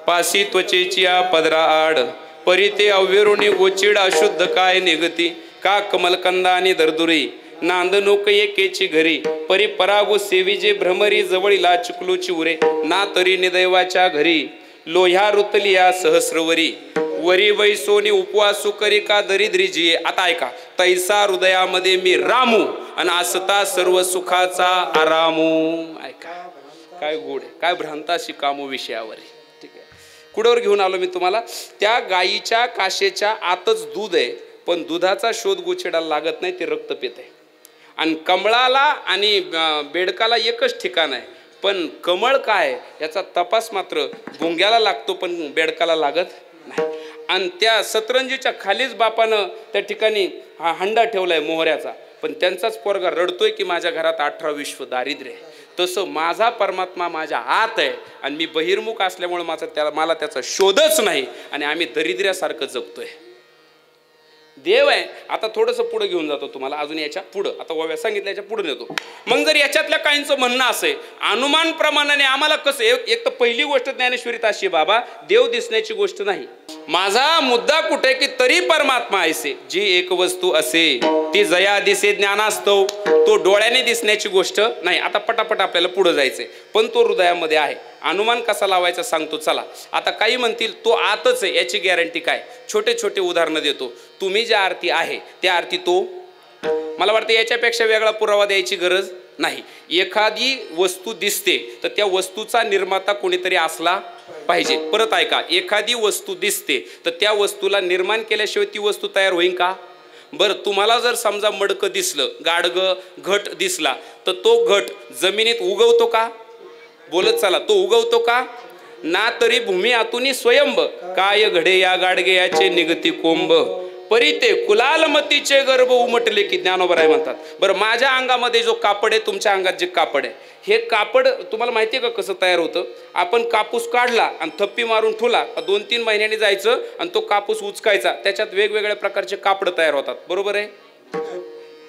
पासी त्वचेची पदरा आड, परिते अव्यरुणी गोचिड अशुद्ध काय निगती, का कमलकंदा आणि दरदुरी, नांद नोक एकेची घरी, परी परागो सेविजे भ्रमरी, जवळीला चिकलूची उरे, ना तरी निदैवाच्या घरी, लोह्या रुतलिया सहस्रवरी, वरी वैसोनी उपवासू करी का दरिद्री जी. आता ऐका, तैसा हृदयामध्ये मी रामू आणि असता सर्व सुखाचा आरामू. ऐका काय गोड आहे, काय भ्रांताशी कामू विषयावर. ठीक आहे, कुठवर घेऊन आलो मी तुम्हाला. त्या गायीच्या काशेच्या आतच दूध आहे, पण दुधाचा शोध गोछेडाला लागत नाही, ते रक्त पित आहे. आणि कमळाला आणि बेडकाला एकच ठिकाण आहे, पण कमळ काय याचा तपास मात्र गुंग्याला लागतो, पण बेडकाला लागत नाही. आणि त्या सतरंजीच्या खालीच बापानं त्या ठिकाणी हा हंडा ठेवलाय मोहऱ्याचा, पण त्यांचाच पोरगा रडतोय की माझ्या घरात 18 विश्व दारिद्र्य आहे. तसं माझा परमात्मा माझ्या आत आहे आणि मी बहिर्मुख असल्यामुळे मला त्याचा शोधच नाही आणि आम्ही दरिद्र्यासारखं जगतोय. देव आहे. आता थोडंसं पुढे घेऊन जातो तुम्हाला, अजून याच्या पुढं. आता ओव्या सांगितलं, याच्या पुढे नेतो. मग जर याच्यातल्या काहींचं म्हणणं असे अनुमान प्रमाणाने आम्हाला कसं, एक तर पहिली गोष्ट ज्ञानेश्वरीत अशी, बाबा देव दिसण्याची गोष्ट नाही. माझा मुद्दा कुठे की तरी परमात्मा ऐसे, जी एक वस्तू असे ती जया दिसे ज्ञानास्तव, तो डोळ्याने दिसण्याची गोष्ट नाही. आता पटापट आपल्याला पुढे जायचंय, पण तो हृदयामध्ये आहे. अनुमान कसा लावायचा सांगतो चला. आता काही म्हणतील तो आतच आहे, याची गॅरंटी काय? छोटे छोटे उदाहरणं देतो. तुम्ही ज्या आरती आहे त्या आरती तो, मला वाटतं याच्यापेक्षा वेगळा पुरावा द्यायची गरज नाही. एखादी वस्तू दिसते तर त्या वस्तूचा निर्माता कोणीतरी असला पाहिजे. परत ऐका, एखादी वस्तू दिसते तर त्या वस्तूला निर्माण केल्याशिवाय ती वस्तू तयार होईल का? बरं, तुम्हाला जर समजा मडकं दिसलं, गाडगं घट दिसला, तर तो घट जमिनीत उगवतो का? बोलत चला, तो उगवतो का? ना तरी भूमी आतुनी स्वयंभ, काय घडे या गाडगे याचे निगती कोंब, परी ते कुलालमतीचे गर्भ उमटले की ज्ञानोबराय म्हणतात. बरं, माझ्या अंगामध्ये जो कापड आहे, तुमच्या अंगात जे कापड आहे, हे कापड तुम्हाला माहिती आहे का कसं तयार होतं? आपण कापूस काढला आणि थप्पी मारून ठेवला, 2-3 महिन्यांनी जायचं आणि तो कापूस उचकायचा, त्याच्यात वेगवेगळ्या प्रकारचे कापड तयार होतात. बरोबर आहे?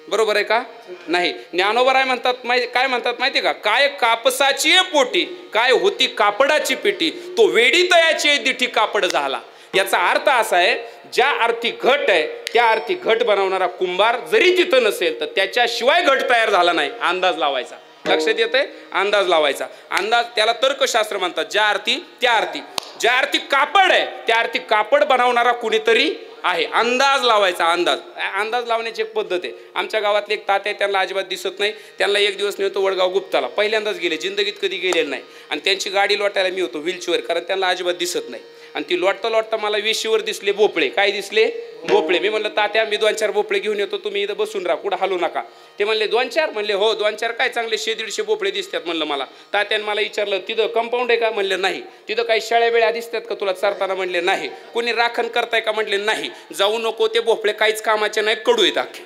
बरोबर आहे का? नाही. ज्ञानोबराय म्हणतात काय म्हणतात माहिती का? काय कापसाची पोटी, काय होती कापडाची पेटी, तो वेडी तयाची दिठी कापड झाला. याचा अर्थ असा आहे, ज्या अर्थी घट आहे त्या अर्थी घट बनवणारा कुंभार जरी तिथं नसेल तर त्याच्याशिवाय घट तयार झाला नाही, अंदाज लावायचा. लक्षात येतंय? अंदाज लावायचा. अंदाज, त्याला तर्कशास्त्र म्हणतात. ज्या अर्थी त्या अर्थी, ज्या अर्थी कापड आहे त्या अर्थी कापड बनवणारा कुणीतरी आहे. अंदाज लावायचा. अंदाज लावण्याची एक पद्धत आहे. आमच्या गावातले एक तात्या, त्यांना अजिबात दिसत नाही. त्यांना एक दिवस नेतो वडगाव गुप्ताला, पहिल्यांदाच गेले, जिंदगीत कधी गेलेले नाही. आणि त्यांची गाडी लोटायला मी होतो व्हीलचेअर, कारण त्यांना अजिबात दिसत नाही. आणि ती लोटता मला वेशीवर दिसले भोपळे. काय दिसले? भोपळे. मी म्हणलं तात्या, मी 2-4 भोपळे घेऊन येतो, तुम्ही इथं बसून राहा, कुठं हलू नका. ते म्हणले 2-4? म्हणले हो 2-4 काय, चांगले 100-150 भोपळे दिसतात म्हणलं मला. तात्याने मला विचारलं, तिथं कंपाऊंड आहे का? म्हणले नाही. तिथं काही शाळ्या बेळ्या दिसतात का तुला चरताना? म्हणले नाही. कोणी राखण करताय का? म्हणले नाही. जाऊ नको, ते भोपळे काहीच कामाचे नाही, कडू आहेत अख्खे.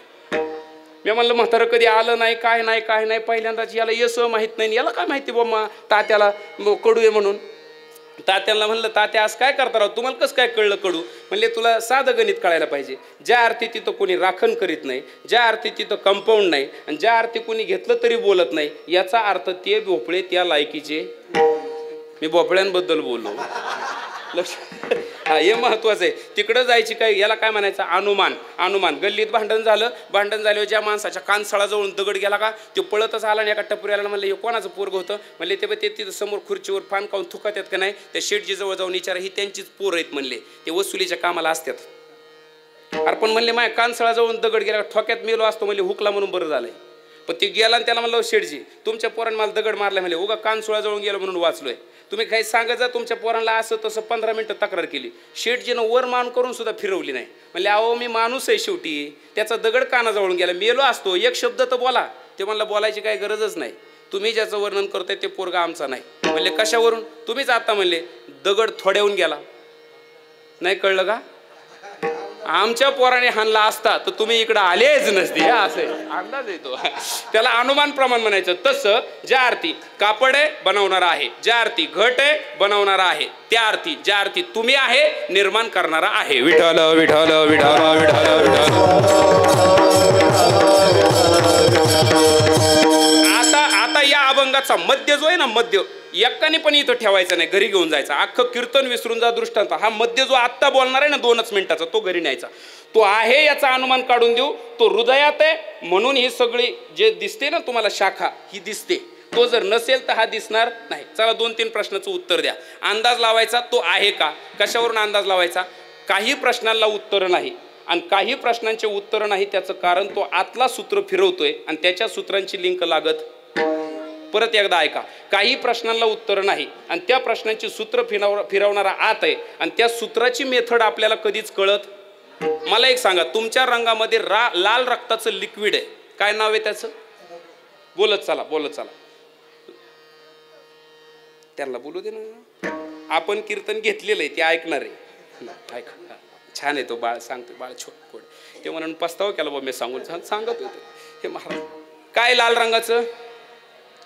मी म्हणलं म्हातारं कधी आलं नाही, काय नाही, पहिल्यांदाच याला येसं माहीत नाही, याला काय माहिती बा तात्याला कडू आहे म्हणून. तात्याला म्हणलं, तात्या आज काय करता राव, तुम्हाला कसं काय कळलं कडू? म्हणले तुला साधं गणित कळायला पाहिजे. ज्या अर्थी तिथं कोणी राखण करीत नाही, ज्या अर्थी तिथं कंपाऊंड नाही, आणि ज्या अर्थी कोणी घेतलं तरी बोलत नाही, याचा अर्थ ते भोपळे त्या लायकीचे. मी भोपळ्यांबद्दल बोललो. लक्ष, हे महत्वाचं आहे. तिकडं जायची काय, याला काय म्हणायचं? अनुमान. गल्लीत भांडण झालं, ज्या माणसाच्या कानसळाजवळून दगड गेला का, तो पळतच आला आणि एका टपऱ्याला म्हणलं, हे कोणाचं पोरग होतं? म्हणले ते तिथं समोर खुर्चीवर फान काऊन थुकात आहेत का नाही, त्या शेटजी जवळ जाऊन विचारा, ही त्यांचीच पोर आहेत म्हणले, ते वसुलीच्या कामाला असतात. अरे पण म्हणले माझ्या कानसळाजवळून दगड गेला, ठोक्यात मेलो असतो म्हणले, हुकला म्हणून बरं झालंय. पण ते गेला आणि त्याला म्हणलं, शेटजी तुमच्या पोरांनी मला दगड मारला, म्हणले उगा कानसुळाजवळून गेलो म्हणून वाचलोय. तुम्ही काही सांगत जा तुमच्या पोरांना असं तसं. 15 मिनिटं तक्रार केली. शेठजीनं वर मान करून सुद्धा फिरवली नाही. म्हणले अहो मी माणूस आहे शेवटी, त्याचा दगड कानाजवळून गेला, मेलो असतो, एक शब्द तर बोला. ते म्हणलं बोलायची काही गरजच नाही, तुम्ही ज्याचं वर्णन करताय ते पोरगा आमचा नाही. म्हणले कशावरून? तुम्हीच आता म्हणले दगड थोड्याहून गेला. नाही कळलं का? आमच्या पोराने हाणला असता तर तुम्ही इकडं आलेच नसते. असे अंदाज येतो, त्याला अनुमान प्रमाण म्हणायचं. तसं ज्या अर्थी कापड आहे बनवणारा आहे, ज्या अर्थी घट आहे बनवणारा आहे, त्या अर्थी ज्या अर्थी तुम्ही आहे निर्माण करणारा आहे. विठ्ठल विठ्ठल विठ्ठल विठ्ठल विठ्ठल. आता या अभंगाचा मध्य जो आहे ना, मध्य एकाने पण इथं ठेवायचं नाही, घरी घेऊन जायचा. अख्खं कीर्तन विसरून जा दृष्टांत. हा मध्य जो आत्ता बोलणार आहे ना 2च मिनिटाचा, तो घरी न्यायचा. तो आहे याचा अनुमान काढून देऊ, तो हृदयात आहे म्हणून ही सगळी जे दिसते ना तुम्हाला शाखा ही दिसते. तो जर नसेल तर हा दिसणार नाही. चला 2-3 प्रश्नाचं उत्तर द्या. अंदाज लावायचा, तो आहे का? कशावरून अंदाज लावायचा? काही प्रश्नांना उत्तर नाही आणि काही प्रश्नांचे उत्तर नाही. त्याचं कारण तो आतला सूत्र फिरवतोय आणि त्याच्या सूत्रांची लिंक लागत. परत एकदा ऐका. काही प्रश्नांना उत्तर नाही आणि त्या प्रश्नांची सूत्र फिरवणारा आत आहे आणि त्या सूत्राची मेथड आपल्याला कधीच कळत. मला एक सांगा, तुमच्या रंगामध्ये लाल रक्ताचं लिक्विड आहे, काय नाव आहे त्याचं? बोलत चला. त्यांना बोलू दे ना, आपण कीर्तन घेतलेलं आहे, ते ऐकणार आहे. ऐका, छान आहे तो बाळ, सांगतो बाळ छोट. ते म्हणून पस्ताव केला बा मी सांगून, सांगत होते हे महाराज. काय लाल रंगाचं?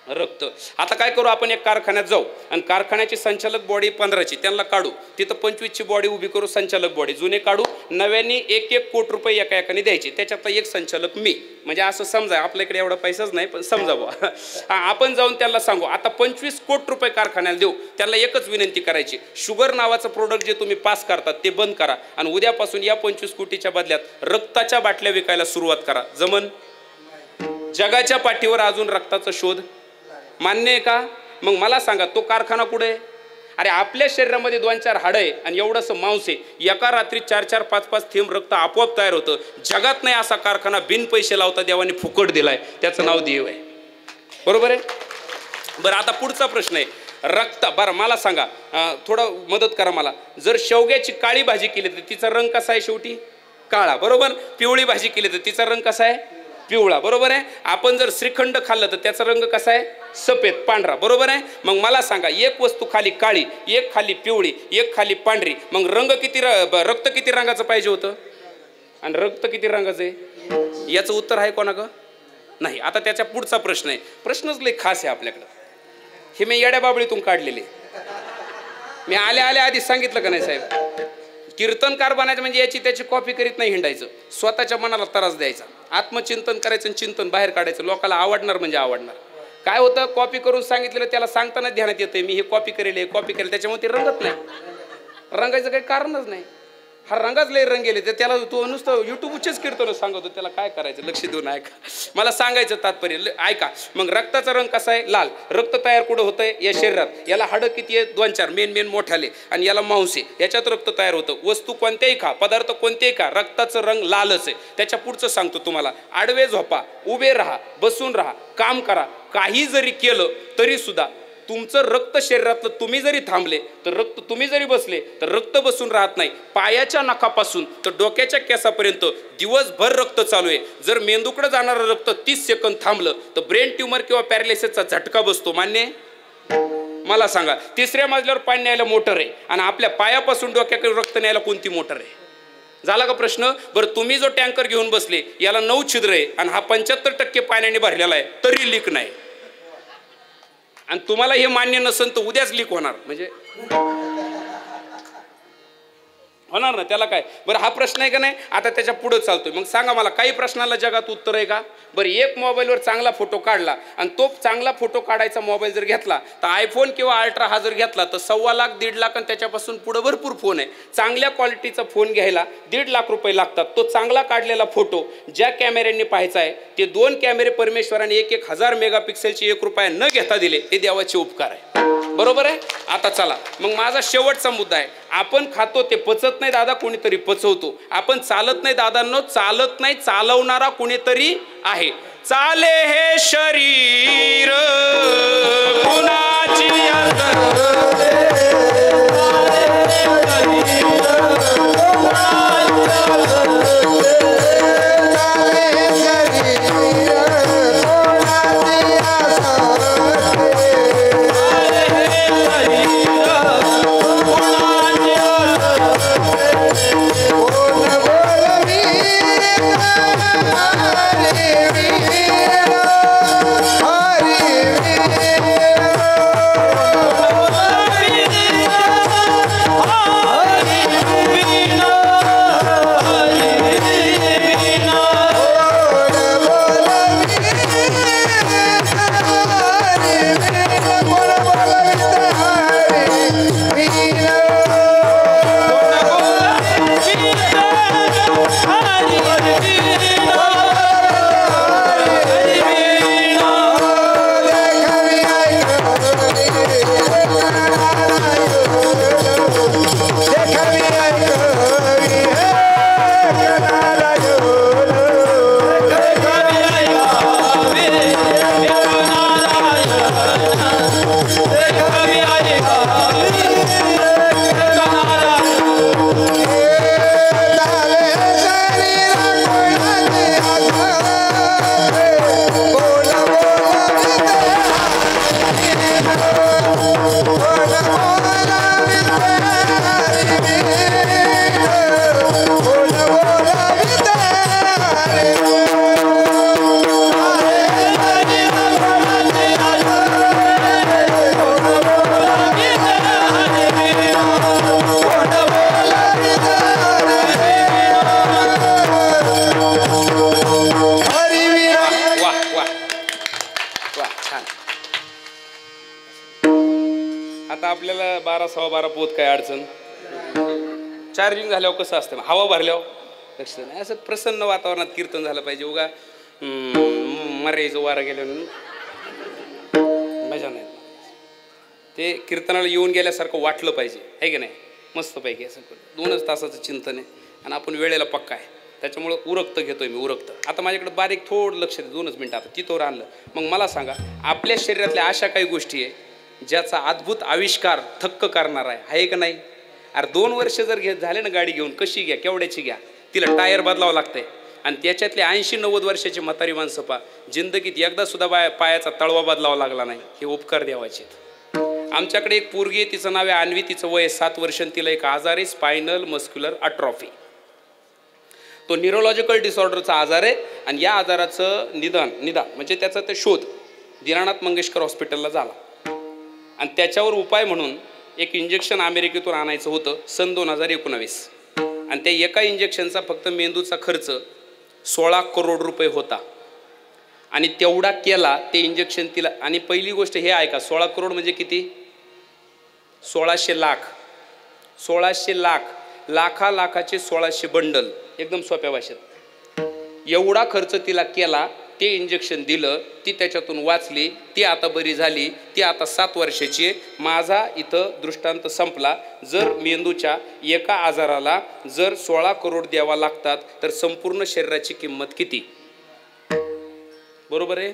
रक्त. आता काय करू आपण, एक कारखान्यात जाऊ आणि कारखान्याची संचालक बॉडी 15ची त्यांना काढू, तिथं 25ची बॉडी उभी करू, संचालक बॉडी. जुने काढू, नव्याने 1-1 कोटी रुपये एका एकाने द्यायचे, त्याच्यातला एक संचालक मी. म्हणजे असं समजा, आपल्याकडे एवढा पैसाच नाही पण समजा बुवा. आपण जाऊन त्यांना सांगू आता 25 कोटी रुपये कारखान्याला देऊ. त्यांना एकच विनंती करायची, शुगर नावाचं प्रोडक्ट जे तुम्ही पास करतात ते बंद करा आणि उद्यापासून या 25 कोटीच्या बदल्यात रक्ताच्या बाटल्या विकायला सुरुवात करा. जमन? जगाच्या पाठीवर अजून रक्ताचा शोध मान्य आहे का? मग मला सांगा, तो कारखाना कुठे आहे? अरे आपल्या शरीरामध्ये 2-4 हाडं आहे आणि एवढंसं मांस आहे, एका रात्री 4-4, 5-5 थेंब रक्त आपोआप तयार होतं. जगात नाही असा कारखाना बिन पैसे लावता देवाने फुकट दिलाय, त्याचं नाव देव आहे. बरोबर आहे? बरं, आता पुढचा प्रश्न आहे रक्त. बरं मला सांगा, थोडं मदत करा मला. जर शेवग्याची काळी भाजी केली तर तिचा रंग कसा आहे? शेवटी काळा. बरोबर. पिवळी भाजी केली तर तिचा रंग कसा आहे? पिवळा. बरोबर आहे. आपण जर श्रीखंड खाल्लं तर त्याचा रंग कसा आहे? सफेद, पांढरा. बरोबर आहे. मग मला सांगा, एक वस्तू खाली काळी, एक खाली पिवळी, एक खाली पांढरी, मग रंग किती, रक्त किती रंगाचं पाहिजे होतं? आणि रक्त किती रंगाचं आहे? याचं उत्तर आहे कोणा ग? नाही. आता त्याच्या पुढचा प्रश्न आहे, प्रश्नच लय खास आहे आपल्याकडं. हे मी येड्या बाबळीतून काढलेले. मी आल्या आधी सांगितलं का नाही साहेब, कीर्तनकार बनायचं म्हणजे याची त्याची कॉपी करीत नाही हिंडायचं, स्वतःच्या मनाला त्रास द्यायचा, आत्मचिंतन करायचं, चिंतन बाहेर काढायचं, लोकांना आवडणार म्हणजे आवडणार. काय होतं, कॉपी करून सांगितलेलं त्याला सांगताना ध्यानात येतंय मी हे कॉपी करेल, त्याच्यामुळे ते रंगत नाही. रंगायचं काही कारणच नाही. हा रंगाच लय रंग गेले, त्याला तो नुसतं युट्यूबचेच कीर्तन सांगतो, त्याला काय करायचं, लक्ष देऊन ऐका. मला सांगायचं तात्पर्य ऐका. मग रक्ताचा रंग कसा आहे? लाल. रक्त तयार कुठं होतंय? या शरीरात. याला हाडं किती आहे? 2-4 मेन मोठाले, आणि याला मांस आहे, याच्यात रक्त तयार होतं. वस्तू कोणत्याही खा, पदार्थ कोणतेही खा, रक्ताचं रंग लालच आहे. त्याच्या पुढचं सांगतो तुम्हाला, आडवे झोपा, उभे राहा, बसून राहा, काम करा, काही जरी केलं तरी सुद्धा तुमचं रक्त शरीरातलं तुम्ही जरी थांबले तर रक्त, तुम्ही जरी बसले तर रक्त बसून राहत नाही. पायाच्या नखापासून तर डोक्याच्या केसापर्यंत दिवसभर रक्त चालू आहे. जर मेंदूकडे जाणारं रक्त 30 सेकंद थांबलं तर ब्रेन ट्यूमर किंवा पॅरालिसिसचा झटका बसतो. मान्य? मला सांगा, 3ऱ्या मजल्यावर पाणी न्यायला मोटर आहे आणि आपल्या पायापासून डोक्याकडे रक्त न्यायला कोणती मोटर आहे? झाला का प्रश्न? बरं, तुम्ही जो टँकर घेऊन बसले याला 9 छिद्र आहे आणि हा 75% पाण्याने भरलेला आहे, तरी लीक नाही. आणि तुम्हाला हे मान्य नसेल तर उद्याच लीक होणार, म्हणजे होणार ना. त्याला काय? बरं, हा प्रश्न आहे का नाही? आता त्याच्या पुढे चालतोय. मग सांगा मला, काही प्रश्नाला जगात उत्तर आहे का? बरं, एक मोबाईलवर चांगला फोटो काढला आणि तो चांगला फोटो काढायचा मोबाईल जर घेतला तर आयफोन किंवा अल्ट्रा हा जर घेतला तर 1.25 लाख 1.5 लाख आणि त्याच्यापासून पुढे भरपूर फोन आहे. चांगल्या क्वालिटीचा फोन घ्यायला 1.5 लाख रुपये लागतात. तो चांगला काढलेला फोटो ज्या कॅमेऱ्यांनी पाहायचा आहे ते 2 कॅमेरे परमेश्वराने 1,000 मेगापिक्सेलचे 1 रुपया न घेता दिले, ते देवाचे उपकार आहे. बरोबर आहे? आता चला, मग माझा शेवटचा मुद्दा आहे. आपण खातो ते पचत नाही दादा, कोणीतरी पचवतो. आपण चालत नाही दादांनो, चालत नाही चालवणारा कोणीतरी आहे. चाले हे शरीर कुणाची आपल्याला 12-12.15 पोत काय अडचण. चार्जिंग झाल्यावर कसं असतं, हवा भरल्यावर लक्ष नाही. असं प्रसन्न वातावरणात कीर्तन झालं पाहिजे. उगा मरायचं वारा गेल्यानं मजा नाही. ते कीर्तनाला येऊन गेल्यासारखं वाटलं पाहिजे, आहे की नाही? मस्तपैकी असं 2च तासाचं चिंतन आहे आणि आपण वेळेला पक्का आहे, त्याच्यामुळं उरकतं घेतोय मी, उरकतं. आता माझ्याकडे बारीक थोडं लक्ष दे, 2च मिनटं आता तिथवर आणलं. मग मला सांगा, आपल्या शरीरातल्या अशा काही गोष्टी आहे ज्याचा अद्भुत आविष्कार थक्क करणार आहे का नाही? अरे 2 वर्ष जर झाले ना गाडी घेऊन, कशी घ्या, केवढ्याची घ्या, तिला टायर बदलावं लागतंय. आणि त्याच्यातले 80-90 वर्षाची म्हातारी माणसं पा, जिंदगीत एकदा सुद्धा पायाचा तळवा बदलावा लागला नाही. हे उपकार देवाचे. आमच्याकडे एक पोरगी आहे, तिचं नाव आहे अन्वी, तिचं वय 7 वर्ष, तिला एक आजार आहे स्पायनल मस्क्युलर अट्रॉफी. तो न्यूरोलॉजिकल डिसऑर्डरचा आजार आहे आणि या आजाराचं निदान म्हणजे त्याचा ते शोध दीनानाथ मंगेशकर हॉस्पिटलला झाला आणि त्याच्यावर उपाय म्हणून एक इंजेक्शन अमेरिकेतून आणायचं होतं सन 2019 आणि त्या एका इंजेक्शनचा फक्त मेंदूचा खर्च 16 करोड रुपये होता आणि तेवढा केला ते इंजेक्शन तिला. आणि पहिली गोष्ट हे आहे का, 16 करोड म्हणजे किती, 1600 लाख, 1600 लाख, लाखाचे 1600 बंडल, एकदम सोप्या भाषेत. एवढा खर्च तिला केला, ते इंजेक्शन दिलं, ती त्याच्यातून वाचली, ती आता बरी झाली, ती आता 7 वर्षाची आहे. माझा इथं दृष्टांत संपला. जर मेंदूच्या एका आजाराला जर 16 करोड द्यावा लागतात तर संपूर्ण शरीराची किंमत किती? बरोबर आहे,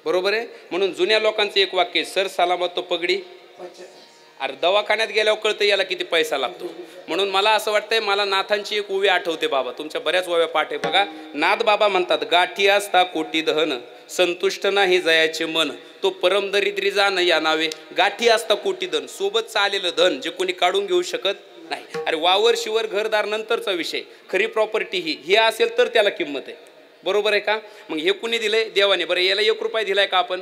बरोबर आहे. म्हणून जुन्या लोकांचं एक वाक्य, सर सलामत तो पगडी. अरे दवाखान्यात गेल्यावर कळतं याला किती पैसा लागतो. म्हणून मला असं वाटतंय, मला नाथांची एक ओवी आठवते बाबा, तुमच्या बऱ्याच ओव्या पाठ आहे बघा. नाथ बाबा म्हणतात, गाठी असता कोटी दहन, संतुष्ट नाही जयाचे मन, तो परम दरिद्री जाण या नावे. गाठी असता कोटी धन, सोबत चालेलं धन जे कोणी काढून घेऊ शकत नाही. अरे वावर शिवर घरदार नंतरचा विषय, खरी प्रॉपर्टी ही असेल तर त्याला किंमत आहे. बरोबर आहे का? मग हे कुणी दिलंय? देवाने. बरं याला 1 रुपया दिलाय का आपण?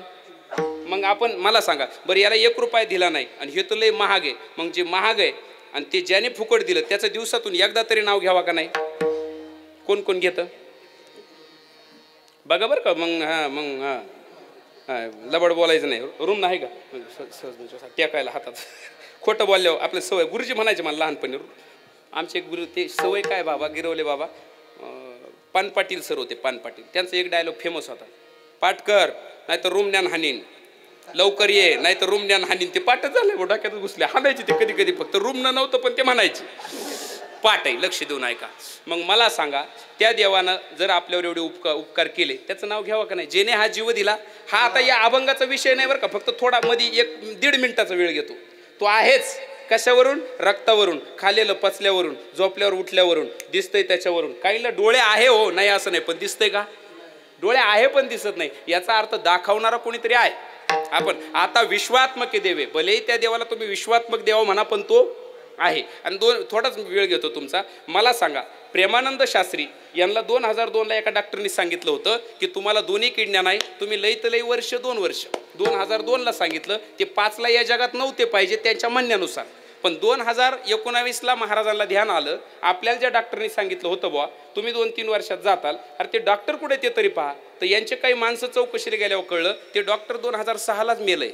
मग आपण मला सांगा बरं, याला 1 रुपया दिला नाही आणि हे तर लय महाग आहे. मग जे महाग आहे आणि ते ज्याने फुकट दिलं त्याचं दिवसातून एकदा तरी नाव घ्यावा का नाही? कोण कोण घेतं बघा बरं का. मग लबड बोलायचं नाही. रूम नाही का टेकायला हातात? खोटं बोलल्यावर आपल्या सवय. गुरुजी म्हणायचे मला लहानपणी, आमचे एक गुरु, ते सवय काय बाबा, गिरवले बाबा, पान पाटील सर होते, पान पाटील. त्यांचा एक डायलॉग फेमस होता, पाटकर नाही तर रूम ज्ञान हानीन, लवकर ये नाही तर रूम ज्ञान हानीन. ते पाठच झाले डोक्यात घुसले, हाणायचे ते कधी कधी, फक्त रूम नव्हतं पण ते म्हणायचे. पाठ आहे, लक्ष देऊन ऐका. मग मला सांगा, त्या देवानं जर आपल्यावर एवढे उपकार केले, त्याचं नाव घ्यावं का नाही? जेने हा जीव दिला, हा आता या अभंगाचा विषय नाही बरं का, फक्त थोडा मध्ये 1-1.5 मिनिटाचा वेळ घेतो. तो आहेच कशावरून? रक्तावरून, खाल्लेलं पचल्यावरून, झोपल्यावर उठल्यावरून, दिसतंय त्याच्यावरून. काहीला डोळे आहे हो, नाही असं नाही, पण दिसतंय का? डोळे आहे पण दिसत नाही. याचा अर्थ दाखवणारा कोणीतरी आहे. आपण आता विश्वात्मक देवे, भलेही त्या देवाला तुम्ही विश्वात्मक देवा म्हणा, पण तो आहे. आणि थोडाच वेळ घेतो तुमचा. मला सांगा, प्रेमानंद शास्त्री यांना 2002ला एका डॉक्टरनी सांगितलं होतं की तुम्हाला दोन्ही किडण्या नाही, तुम्ही लई तर लई 2 वर्ष 2002ला सांगितलं. ते 5ला या जगात नव्हते पाहिजे त्यांच्या म्हणण्यानुसार. पण 2019ला महाराजांना ध्यान आलं, आपल्याला ज्या डॉक्टरनी सांगितलं होतं बुवा तुम्ही 2-3 वर्षात जाताल, अरे ते डॉक्टर कुठे ते तरी पहा. तर यांचे काही माणसं चौकशीला गेल्यावर कळलं ते डॉक्टर 2006लाच मेलंय.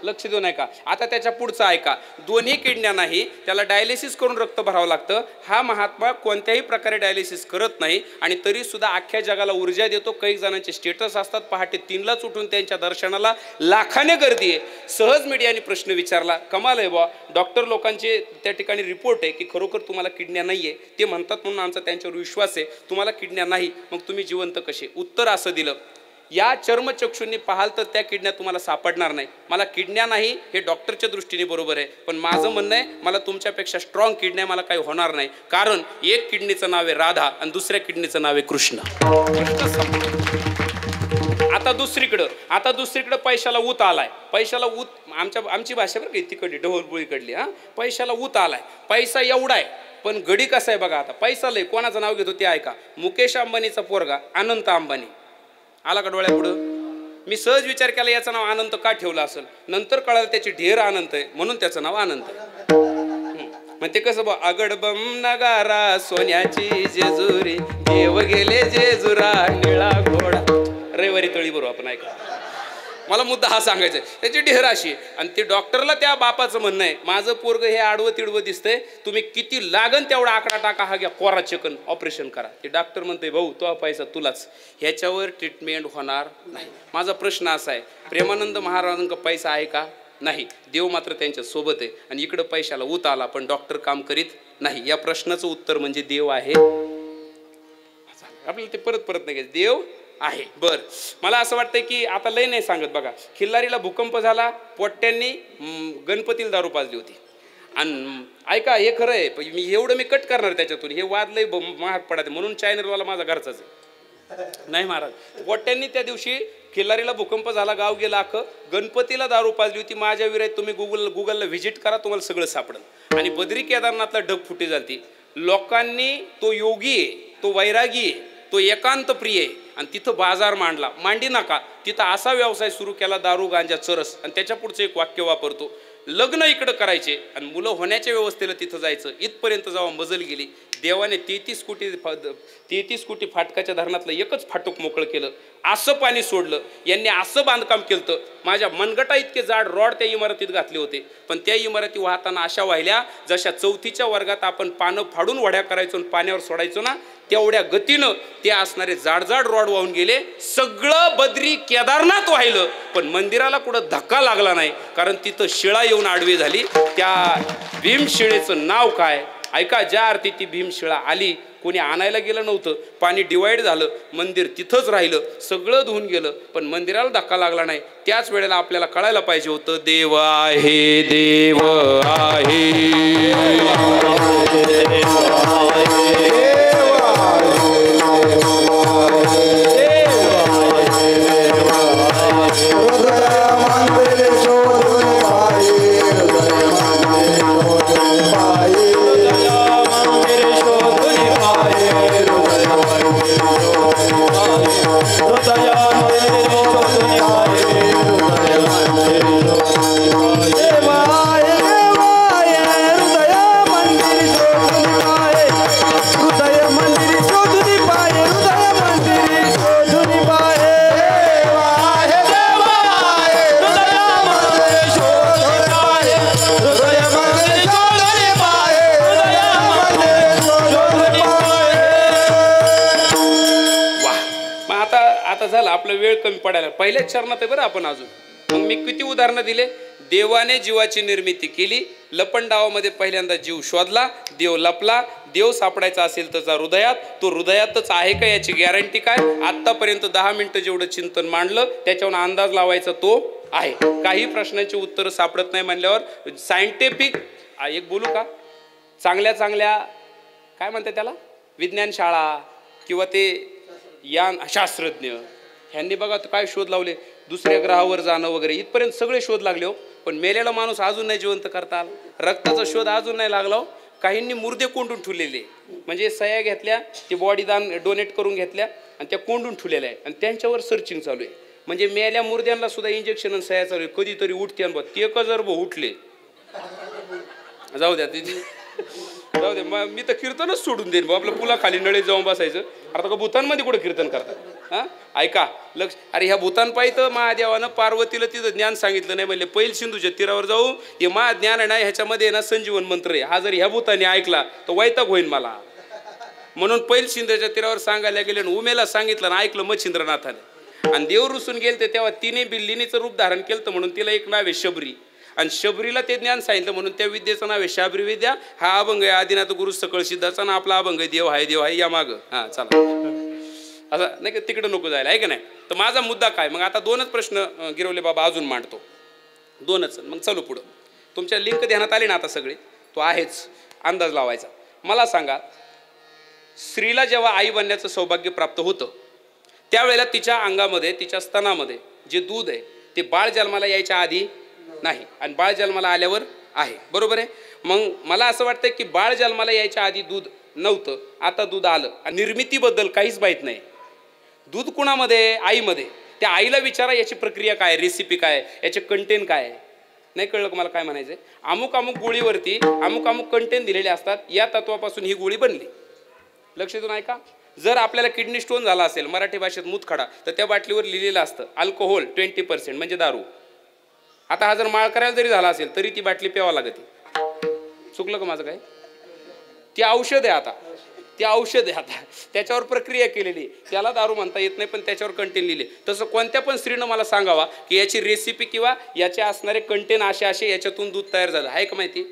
लक्ष देऊ नये का? आता त्याच्या पुढचं ऐका, दोन्ही किडण्या नाही, त्याला डायलिसिस करून रक्त भरावं लागतं. हा महात्मा कोणत्याही प्रकारे डायलिसिस करत नाही आणि तरी सुद्धा अख्ख्या जगाला ऊर्जा देतो. काही जणांचे स्टेटस असतात, पहाटे 3लाच उठून त्यांच्या दर्शनाला लाखाने गर्दी आहे. सहज मीडियाने प्रश्न विचारला, कमाल आहे बुवा, डॉक्टर लोकांचे त्या ठिकाणी रिपोर्ट आहे की खरोखर तुम्हाला किडण्या नाही आहे, ते म्हणतात म्हणून आमचा त्यांच्यावर विश्वास आहे, तुम्हाला किडण्या नाही, मग तुम्ही जिवंत कसे? उत्तर असं दिलं, या चर्मचक्षूंनी पाहाल तर त्या किडण्या तुम्हाला सापडणार नाही. मला किडण्या नाही हे डॉक्टरच्या दृष्टीने बरोबर आहे, पण माझं म्हणणं आहे मला तुमच्यापेक्षा स्ट्रॉंग किडण्या मला काही होणार नाही. कारण एक किडनीचं नाव आहे राधा आणि दुसऱ्या किडनीचं नाव आहे कृष्ण. आता दुसरीकडं पैशाला ऊत आलाय. पैशाला ऊत आमची भाषा बरं का तिकडली ढवळपुळीकडली. पैशाला ऊत आलाय. पैसा एवढा आहे पण गडी कसा आहे बघा. आता पैसा लय, कोणाचं नाव घेतो ते ऐका. मुकेश अंबानीचा पोरगा अनंत अंबानी आला का डोळ्यापुढं? मी सहज विचार केला याचं नाव अनंत का ठेवलं असेल, नंतर कळालं त्याची ढेर अनंत आहे म्हणून त्याचं नाव अनंत. मग ते कसं बा, अगडबम नगारा सोन्याची जेजुरी, देव गेले जेजुरा निळा घोडा. रविवारी तळी बरोबर आपण ऐका. मला मुद्दा हा सांगायचा आहे, त्याची ढेर अशी. आणि ते डॉक्टरला त्या बापाचं म्हणणं आहे, माझं पोरग हे आडवं तिडवं दिसतंय, तुम्ही किती लागन तेवढा आकडा टाका, हा घ्या कोरा चिकन ऑपरेशन करा. ते डॉक्टर म्हणते, भाऊ तो पैसा तुलाच, ह्याच्यावर ट्रीटमेंट होणार नाही. माझा प्रश्न असा आहे, प्रेमानंद महाराजांचा पैसा आहे का? नाही. देव मात्र त्यांच्या सोबत आहे. आणि इकडं पैशाला ऊत आला पण डॉक्टर काम करीत नाही. या प्रश्नाचं उत्तर म्हणजे देव आहे. आपल्याला ते परत नाही घ्यायचं, देव आहे. बर, मला असं वाटतं की आता लय नाही सांगत बघा, खिल्लारीला भूकंप झाला, पोट्ट्यांनी गणपतीला दारू पाजली होती. आणि ऐका, हे खरं आहे, मी कट करणार त्याच्यातून, हे वाद लय महाग पडते म्हणून चॅनलवाला माझा घरचाच आहे. नाही महाराज, पोट्ट्यांनी त्या दिवशी खिल्लारीला भूकंप झाला, गाव गेला अख्खं, गणपतीला दारू पाजली होती. माझ्या विरात तुम्ही गुगलला व्हिजिट करा, तुम्हाला सगळं सापडेल. आणि बद्री केदारनाथला ढगफुटी झाली. लोकांनी तो योगी आहे, तो वैरागी आहे, तो एकांत प्रिय आहे आणि तिथं बाजार मांडला. मांडी नका, तिथं असा व्यवसाय सुरू केला, दारू गांजा चरस. आणि त्याच्या पुढचं एक वाक्य वापरतो, लग्न इकडं करायचे आणि मुलं होण्याच्या व्यवस्थेला तिथं जायचं. इथपर्यंत जेव्हा मजल गेली, देवाने 33 कोटी फाटकाच्या धरणातलं एकच फाटक मोकळं केलं. असं पाणी सोडलं, यांनी असं बांधकाम केलं. माझ्या मनगटा इतके जाड रॉड त्या इमारतीत घातले होते, पण त्या इमारती वाहताना अशा वाहिल्या जशा 4थीच्या वर्गात आपण पानं फाडून वड्या करायचो आणि पाण्यावर सोडायचो ना, तेवढ्या गतीनं ते असणारे जाड रॉड वाहून गेले. सगळं बद्री केदारनाथ वाहिलं, पण मंदिराला कुठं धक्का लागला नाही, कारण तिथं शिळा येऊन आडवी झाली. त्या भीमशिळेचं नाव काय? ऐका, ज्या अर्थी ती भीमशिळा आली, कोणी आणायला गेलं नव्हतं, पाणी डिवाइड झालं, मंदिर तिथंच राहिलं, सगळं धुवून गेलं, पण मंदिराला धक्का लागला नाही. त्याच वेळेला आपल्याला कळायला पाहिजे होतं, देव आहे, देव आहे. झालं आपला वेळ कमी पडायला. पहिल्याच चरणात आहे बरं आपण अजून. मग मी किती उदाहरणं दिले. देवाने जीवाची निर्मिती केली, लपंडावामध्ये पहिल्यांदा जीव शोधला, देव लपला. देव सापडायचा असेल तर हृदयात, तो हृदयातच आहे का याची गॅरंटी काय? आत्तापर्यंत 10 मिनिटं जेवढं चिंतन मांडलं त्याच्यावर अंदाज लावायचा तो आहे. काही प्रश्नांची उत्तरं सापडत नाही म्हणल्यावर सायंटिफिक एक बोलू का, चांगल्या काय म्हणते त्याला, विज्ञान शाळा किंवा ते यान शास्त्रज्ञ ह्यांनी बघा काय शोध लावले, दुसऱ्या ग्रहावर जाणं वगैरे, इथपर्यंत सगळे शोध लागले हो. पण मेलेला माणूस अजून नाही जिवंत करता आला. रक्ताचा शोध अजून नाही लागला हो. काहींनी मुर्दे कोंडून ठेवलेले, म्हणजे सह्या घेतल्या, ती बॉडी डोनेट करून घेतल्या आणि त्या कोंडून ठेवलेल्या आहे आणि त्यांच्यावर सर्चिंग चालू आहे. म्हणजे मेल्या मुर्द्यांना सुद्धा इंजेक्शन आणि सह्या चालू आहे. कधीतरी उठते बघ, ते जर उठले जाऊ द्या जाऊ दे, मग मी तर कीर्तनच सोडून देईन. आपलं पुला खाली नळीत जाऊन बसायचं. आता का भूतांमध्ये कुठं कीर्तन करतात? हां ऐका लक्ष. अरे ह्या भूतांपायी तर महादेवानं पार्वतीला तिथं ज्ञान सांगितलं नाही. म्हणजे पैल सिंधूच्या तीरावर जाऊ, हे महाज्ञान नाही, ह्याच्यामध्ये ना संजीवन मंत्र आहे. हा जर ह्या भूताने ऐकला तर वैताग होईल मला. म्हणून पैल सिंधूच्या तीरावर सांगायला गेले, उमेला सांगितलं ना, ऐकलं मच्छिंद्रनाथाने. आणि देव रुसून गेले तेव्हा तिने बिल्लिनीचं रूप धारण केलं, म्हणून तिला एक नाव आहे शबरी. आणि शबरीला ते ज्ञान सांगितलं, म्हणून त्या विद्येचं नाव आहे शाबरी विद्या. हा अभंग आहे आदिनाथ गुरु सकळ सिद्धाचा ना आपला अभंग आहे देव आहे या माग. हां चला, असं नाही का, तिकडं नको जायला आहे का नाही. तर माझा मुद्दा काय, मग आता 2च प्रश्न गिरवले बाबा अजून मांडतो, 2च. मग चलो पुढं. तुमच्या लिंक ध्यानात आली ना आता सगळे, तो आहेच अंदाज लावायचा. मला सांगा, स्त्रीला जेव्हा आई बनण्याचं सौभाग्य प्राप्त होतं त्यावेळेला तिच्या अंगामध्ये, तिच्या स्तनामध्ये जे दूध आहे ते बाळ जन्माला यायच्या आधी नाही आणि बाळ जन्माला आल्यावर आहे, बरोबर आहे. मग मला असं वाटतं की बाळ जन्माला यायच्या आधी दूध नव्हतं, आता दूध आलं आणि निर्मितीबद्दल काहीच माहीत नाही. दूध कुणामध्ये? आईमध्ये. त्या आईला विचारा याची प्रक्रिया काय, रेसिपी काय, याचे कंटेंट काय. नाही कळलं का मला काय म्हणायचं? अमुक गोळीवरती अमुक कंटेंट दिलेले असतात, या तत्वापासून ही गोळी बनली. लक्ष देऊन ऐका. जर आपल्याला किडनी स्टोन झाला असेल, मराठी भाषेत मूतखडा, तर त्या बाटलीवर लिहिलेलं असतं अल्कोहोल 20% म्हणजे दारू. आता हा जर माळ करायला जरी झाला असेल तरी ती बाटली प्यावा लागते. चुकलं का माझं काय? ती औषध आहे. आता ती औषध आहे, आता त्याच्यावर प्रक्रिया केलेली. त्याला दारू म्हणता येत नाही, पण त्याच्यावर कंटेन लिहिले. तसं कोणत्या पण स्त्रीनं मला सांगावा की याची रेसिपी किंवा याचे असणारे कंटेन असे याच्यातून दूध तयार झालं आहे का माहिती?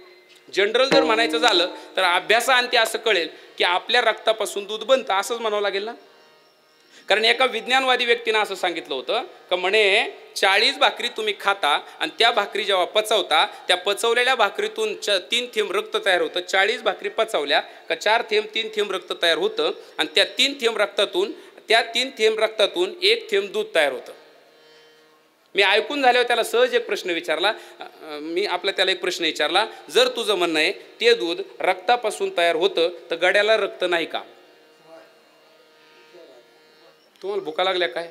जनरल जर म्हणायचं झालं तर अभ्यासाअंती असं कळेल की आपल्या रक्तापासून दूध बनतं, असंच म्हणावं लागेल ना. कारण एका विज्ञानवादी व्यक्तीनं असं सांगितलं होतं का म्हणे 40 भाकरी तुम्ही खाता आणि त्या भाकरी जेव्हा पचवता, त्या पचवलेल्या भाकरीतून 3 थेंब रक्त तयार होतं. 40 भाकरी पचवल्या का 4 थेंब 3 थेंब रक्त तयार होतं आणि त्या 3 थेंब रक्तातून 1 थेंब दूध तयार होतं. मी ऐकून झाल्यावर त्याला सहज एक प्रश्न विचारला. मी त्याला एक प्रश्न विचारला, जर तुझं म्हणणं आहे ते दूध रक्तापासून तयार होतं तर गड्याला रक्त नाही का? तुम्हाला भुका लागल्या काय?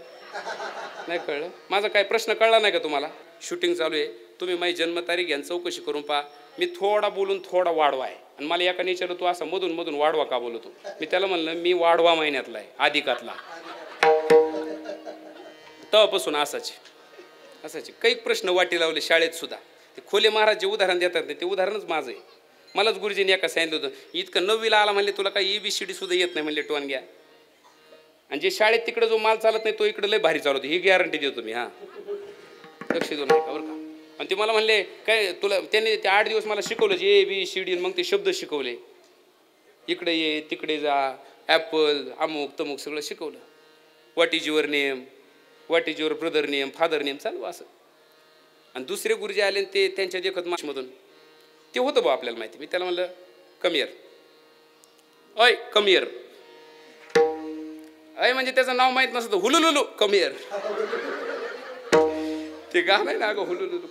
नाही कळलं? माझा काय प्रश्न कळला नाही का तुम्हाला? शूटिंग चालू आहे, तुम्ही माझी जन्मतारीख घ्या, चौकशी करून पहा. मी थोडा बोलून थोडा वाढवा आहे, आणि मला एका विचारलं तू असं मधून मधून वाढवा का बोलतो? मी त्याला म्हणलं मी वाढवा महिन्यातला आहे, अधिकातला. तेव्हापासून असाचे काही प्रश्न वाटी लावले शाळेत सुद्धा. ते खोले महाराज जे उदाहरण देतात ते उदाहरणच माझं आहे. मलाच गुरुजींनी एका सांगितलं होतं, इतकं 9वीला आला म्हणले तुला काही ABCD सुद्धा येत नाही म्हणले टोन घ्या. आणि जे शाळेत तिकडे जो माल चालत नाही तो इकडे लय भारी चालवतो, ही गॅरंटी देतो मी. हां, लक्ष देऊ नका बरं का. आणि ते मला म्हणले काय तुला, त्यांनी ते 8 दिवस मला शिकवलं जे ABCD, मग ते शब्द शिकवले, इकडे ये तिकडे जा, ॲपल अमुक तमुक सगळं शिकवलं. What is your name, what is your brother name, father name, चालू असं. आणि दुसरे गुरुजी आले ते त्यांच्या देखत माशमधून ते होतं बा आपल्याला माहिती. मी त्याला म्हणलं कम हिअर, अय कम हिअर. अय म्हणजे त्याचं नाव माहीत नसतं, हुलुलुलू कम हिअर. ते गाणं आहे ना अगं, हुलुलुलू.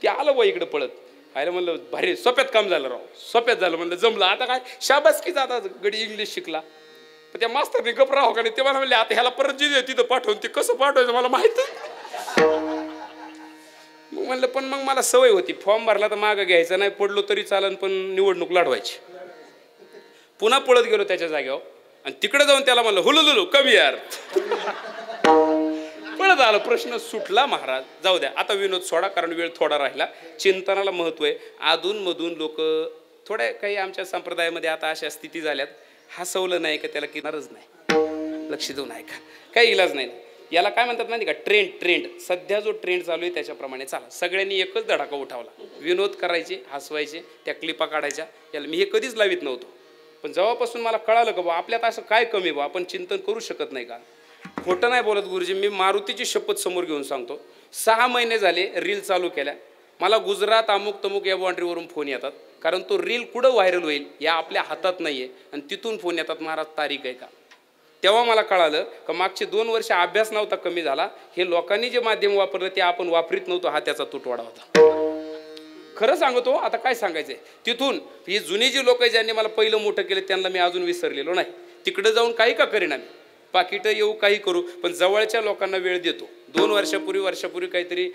ते आलं बा इकडं पळत. आयला म्हणलं भारी सोप्यात काम झालं राव, सोप्यात झालं म्हणलं, जमलं. आता काय शाबासकीच, आता गडी इंग्लिश शिकला. पण त्या मास्तरने गप राहो का नाही, ते मला म्हणले आता ह्याला परत जे तिथं पाठवून ते कसं पाठवायचं मला माहित. मग म्हणलं पण मग मला सवय होती, फॉर्म भरला तर मागं घ्यायचं नाही, पडलो तरी चालन पण निवडणूक लढवायची. पुन्हा पळत गेलो त्याच्या जागेवर आणि तिकडे जाऊन त्याला म्हणलं हुलुलुलू कमी यार. पळत आलं, प्रश्न सुटला महाराज. जाऊ द्या आता विनोद सोडा, कारण वेळ थोडा राहिला. चिंतनाला महत्व आहे. अधूनमधून लोक थोड्या काही आमच्या संप्रदायामध्ये आता अशा स्थिती झाल्यात, हसवलं नाही का त्याला किनारच नाही, लक्ष देऊन ऐका, काही इलाज नाही. याला काय म्हणतात माहिती का, ट्रेंड. सध्या जो ट्रेंड चालू आहे त्याच्याप्रमाणे चाला. सगळ्यांनी एकच धडाका उठावला, विनोद करायचे, हसवायचे, त्या क्लिपा काढायच्या. याला मी हे कधीच लावित नव्हतो, पण जेव्हापासून मला कळालं का बा आपल्यात असं काय कमी बा, आपण चिंतन करू शकत नाही का. खोटं नाही बोलत गुरुजी, मी मारुतीची शपथ समोर घेऊन सांगतो. 6 महिने झाले रील चालू केल्या, मला गुजरात अमुक तमुक या बाउंड्रीवरून फोन येतात, कारण तो रील कुठं व्हायरल होईल या आपल्या हातात नाही आहे. आणि तिथून फोन येतात, महाराज तारीख आहे का. तेव्हा मला कळालं का मागचे 2 वर्ष अभ्यास नव्हता कमी झाला, हे लोकांनी जे माध्यम वापरलं ते आपण वापरीत नव्हतो, हा त्याचा तुटवाडा होता. खरं सांगतो, आता काय सांगायचंय. तिथून ही जुनी जी लोक ज्यांनी मला पहिलं मोठं केलं त्यांना मी अजून विसरलेलो नाही. तिकडे जाऊन काही का करीना मी, पाकिटं येऊ काही करू, पण जवळच्या लोकांना वेळ देतो. 2 वर्षापूर्वी काहीतरी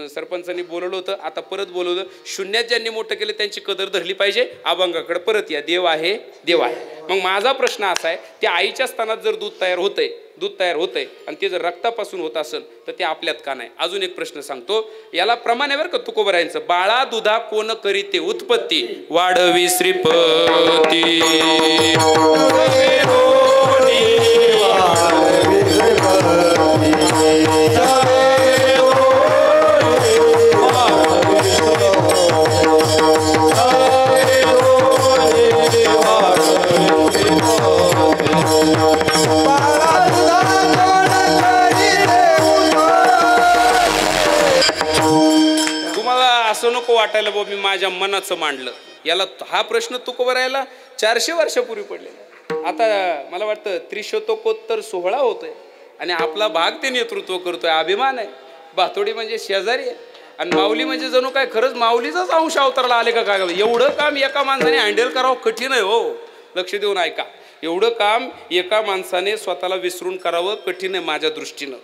सरपंचांनी बोलवलं होतं, आता परत बोलवलं. शून्यात ज्यांनी मोठं केलं त्यांची कदर धरली पाहिजे. अभंगाकडे परत या, देव आहे. मग माझा प्रश्न असा आहे, त्या आईच्या स्थानात जर दूध तयार होतंय आणि ते जर रक्तापासून होत असेल तर ते आपल्यात का नाही. अजून एक प्रश्न सांगतो, याला प्रमाणे बरं का तुकोबरायांचं, बाळा दुधा कोण करीते उत्पत्ती, वाढवी श्रीपती. असं नको वाटायला बा मी माझ्या मनाचं मांडलं. याला हा प्रश्न तुकोबरायला 400 वर्षापूर्वी पडलेला. आता मला वाटतं त्रिशतकोत्तर 16 होतोय आणि आपला भाग ते नेतृत्व करतोय. अभिमान आहे. भातोडी म्हणजे शेजारी आहे आणि माऊली म्हणजे जणू काय खरंच माऊलीचाच अंश अवतारला आले का काय. एवढं काम एका माणसाने हँडल करावं कठीण आहे हो. लक्ष देऊन ऐका, एवढं काम एका माणसाने स्वतःला विसरून करावं कठीण आहे माझ्या दृष्टीनं.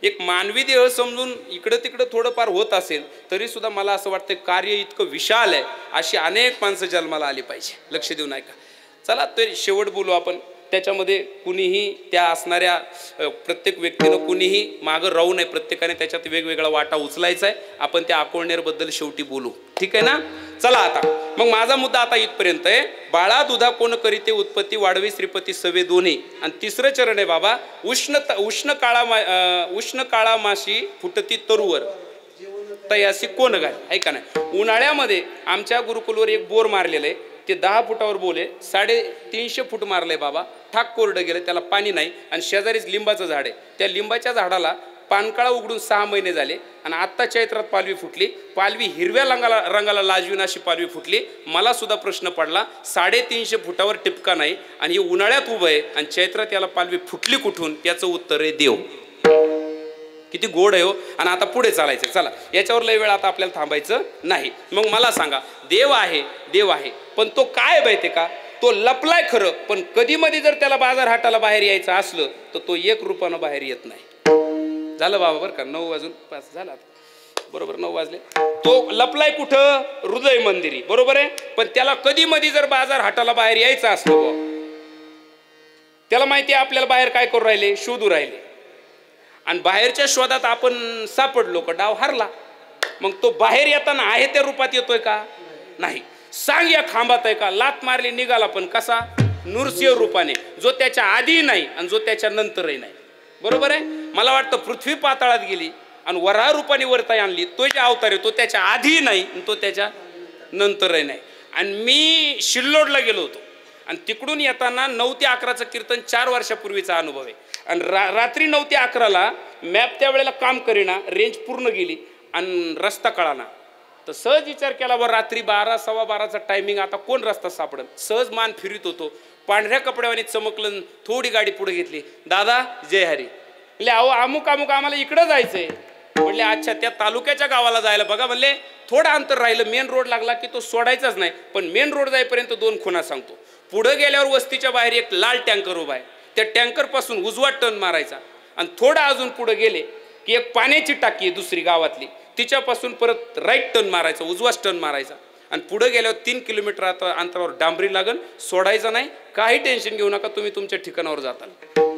एक मानवी देह समजून इकडं तिकडं थोडंफार होत असेल तरी सुद्धा मला असं वाटतं कार्य इतकं विशाल आहे, अशी अनेक माणसं जन्माला आली पाहिजे. लक्ष देऊन ऐका. चला ते शेवट बोलू आपण. त्याच्यामध्ये कुणीही त्या असणाऱ्या प्रत्येक व्यक्तीनं कुणीही मागं राहू नये. प्रत्येकाने त्याच्यात वेगवेगळा वाटा उचलायचा आहे. आपण त्या अकोळनेरबद्दल शेवटी बोलू, ठीक आहे ना. चला आता मग माझा मुद्दा आता इथपर्यंत आहे. बाळा दुधा कोण करीते उत्पत्ती, वाढवी श्रीपती सवे दोन्ही. आणि 3रं चरण आहे बाबा, उष्ण काळा माशी फुटती तरुवर तयासी कोण गाय. ऐका नाही, उन्हाळ्यामध्ये आमच्या गुरुकुलवर एक बोर मारलेलं आहे. ते 10 फुटावर बोले 350 फूट मारलंय बाबा. ठाक कोरडं गेलं, त्याला पाणी नाही. आणि शेजारीच लिंबाचं झाड आहे. त्या लिंबाच्या झाडाला पानकाळा उघडून 6 महिने झाले आणि आत्ता चैत्रात पालवी फुटली. पालवी हिरव्या रंगाला लाजवीन अशी पालवी फुटली. मला सुद्धा प्रश्न पडला, 350 फुटावर टिपका नाही आणि हे उन्हाळ्यात उभं आहे आणि चैत्रात याला पालवी फुटली कुठून. याचं उत्तर आहे देव. किती गोड आहे हो. आणि आता पुढे चालायचं. चला, याच्यावर लय वेळ आता आपल्याला थांबायचं नाही. मग मला सांगा, देव आहे, देव आहे, पण तो काय माहिती का, तो लपलाय खरं, पण कधी मध्ये जर त्याला बाजार हाटाला बाहेर यायचं असलं तर तो 1 रुपयानं बाहेर येत नाही. झालं बाबा, बरं का, 9 वाजून 5 झाला, बरोबर 9 वाजले. तो लपलाय कुठं, हृदय मंदिरी, बरोबर आहे. पण त्याला कधी मध्ये जर बाजार हाटाला बाहेर यायचं असलं, त्याला माहिती आहे आपल्याला बाहेर काय करू राहिले, शोधू राहिले, आणि बाहेरच्या शोधात आपण सापडलो का डाव हरला. मग तो बाहेर येताना आहे त्या रूपात येतोय का, नाही. सांग या खांबात आहे का, लात मारली निघाला, पण कसा, नृसिंह रूपाने, जो त्याच्या आधी नाही आणि जो त्याच्या नंतरही नाही. बरोबर आहे. मला वाटतं पृथ्वी पाताळात गेली आणि वराह रूपाने वरता आणली, तो जे अवतार आहे तो त्याच्या आधी नाही आणि तो त्याच्या नंतरही नाही. आणि मी शिल्लोडला गेलो होतो आणि तिकडून येताना 9 ते 11चं कीर्तन 4 वर्षापूर्वीचा अनुभव आहे. आणि रात्री 9 ते 11ला मॅप त्यावेळेला काम करीना, रेंज पूर्ण गेली आणि रस्ता कळाना. तर सहज विचार केला, बरं रात्री 12 सव्वा 12चा टायमिंग, आता कोण रस्ता सापडेल. सहज मान फिरत होतो, पांढऱ्या कपड्यावानी चमकलं, थोडी गाडी पुढे घेतली. दादा जय हरी. म्हणले अहो अमुक अमुक आम्हाला इकडं जायचंय. म्हणले अच्छा, त्या तालुक्याच्या गावाला जायला बघा. म्हणले थोडं अंतर राहिलं, मेन रोड लागला की तो सोडायचाच नाही, पण मेन रोड जाईपर्यंत 2 खुणा सांगतो. पुढे गेल्यावर वस्तीच्या बाहेर एक लाल टँकर उभा आहे, त्या टँकर पासून उजवा टर्न मारायचा आणि थोडं अजून पुढे गेले की एक पाण्याची टाकी आहे दुसरी गावातली, तिच्यापासून परत राईट टर्न मारायचा, उजवाच टर्न मारायचा. आणि पुढे गेल्यावर 3 किलोमीटर अंतरावर डांबरी लागन, सोडायचं नाही, काही टेन्शन घेऊ नका, तुम्ही तुमच्या ठिकाणावर जाताल.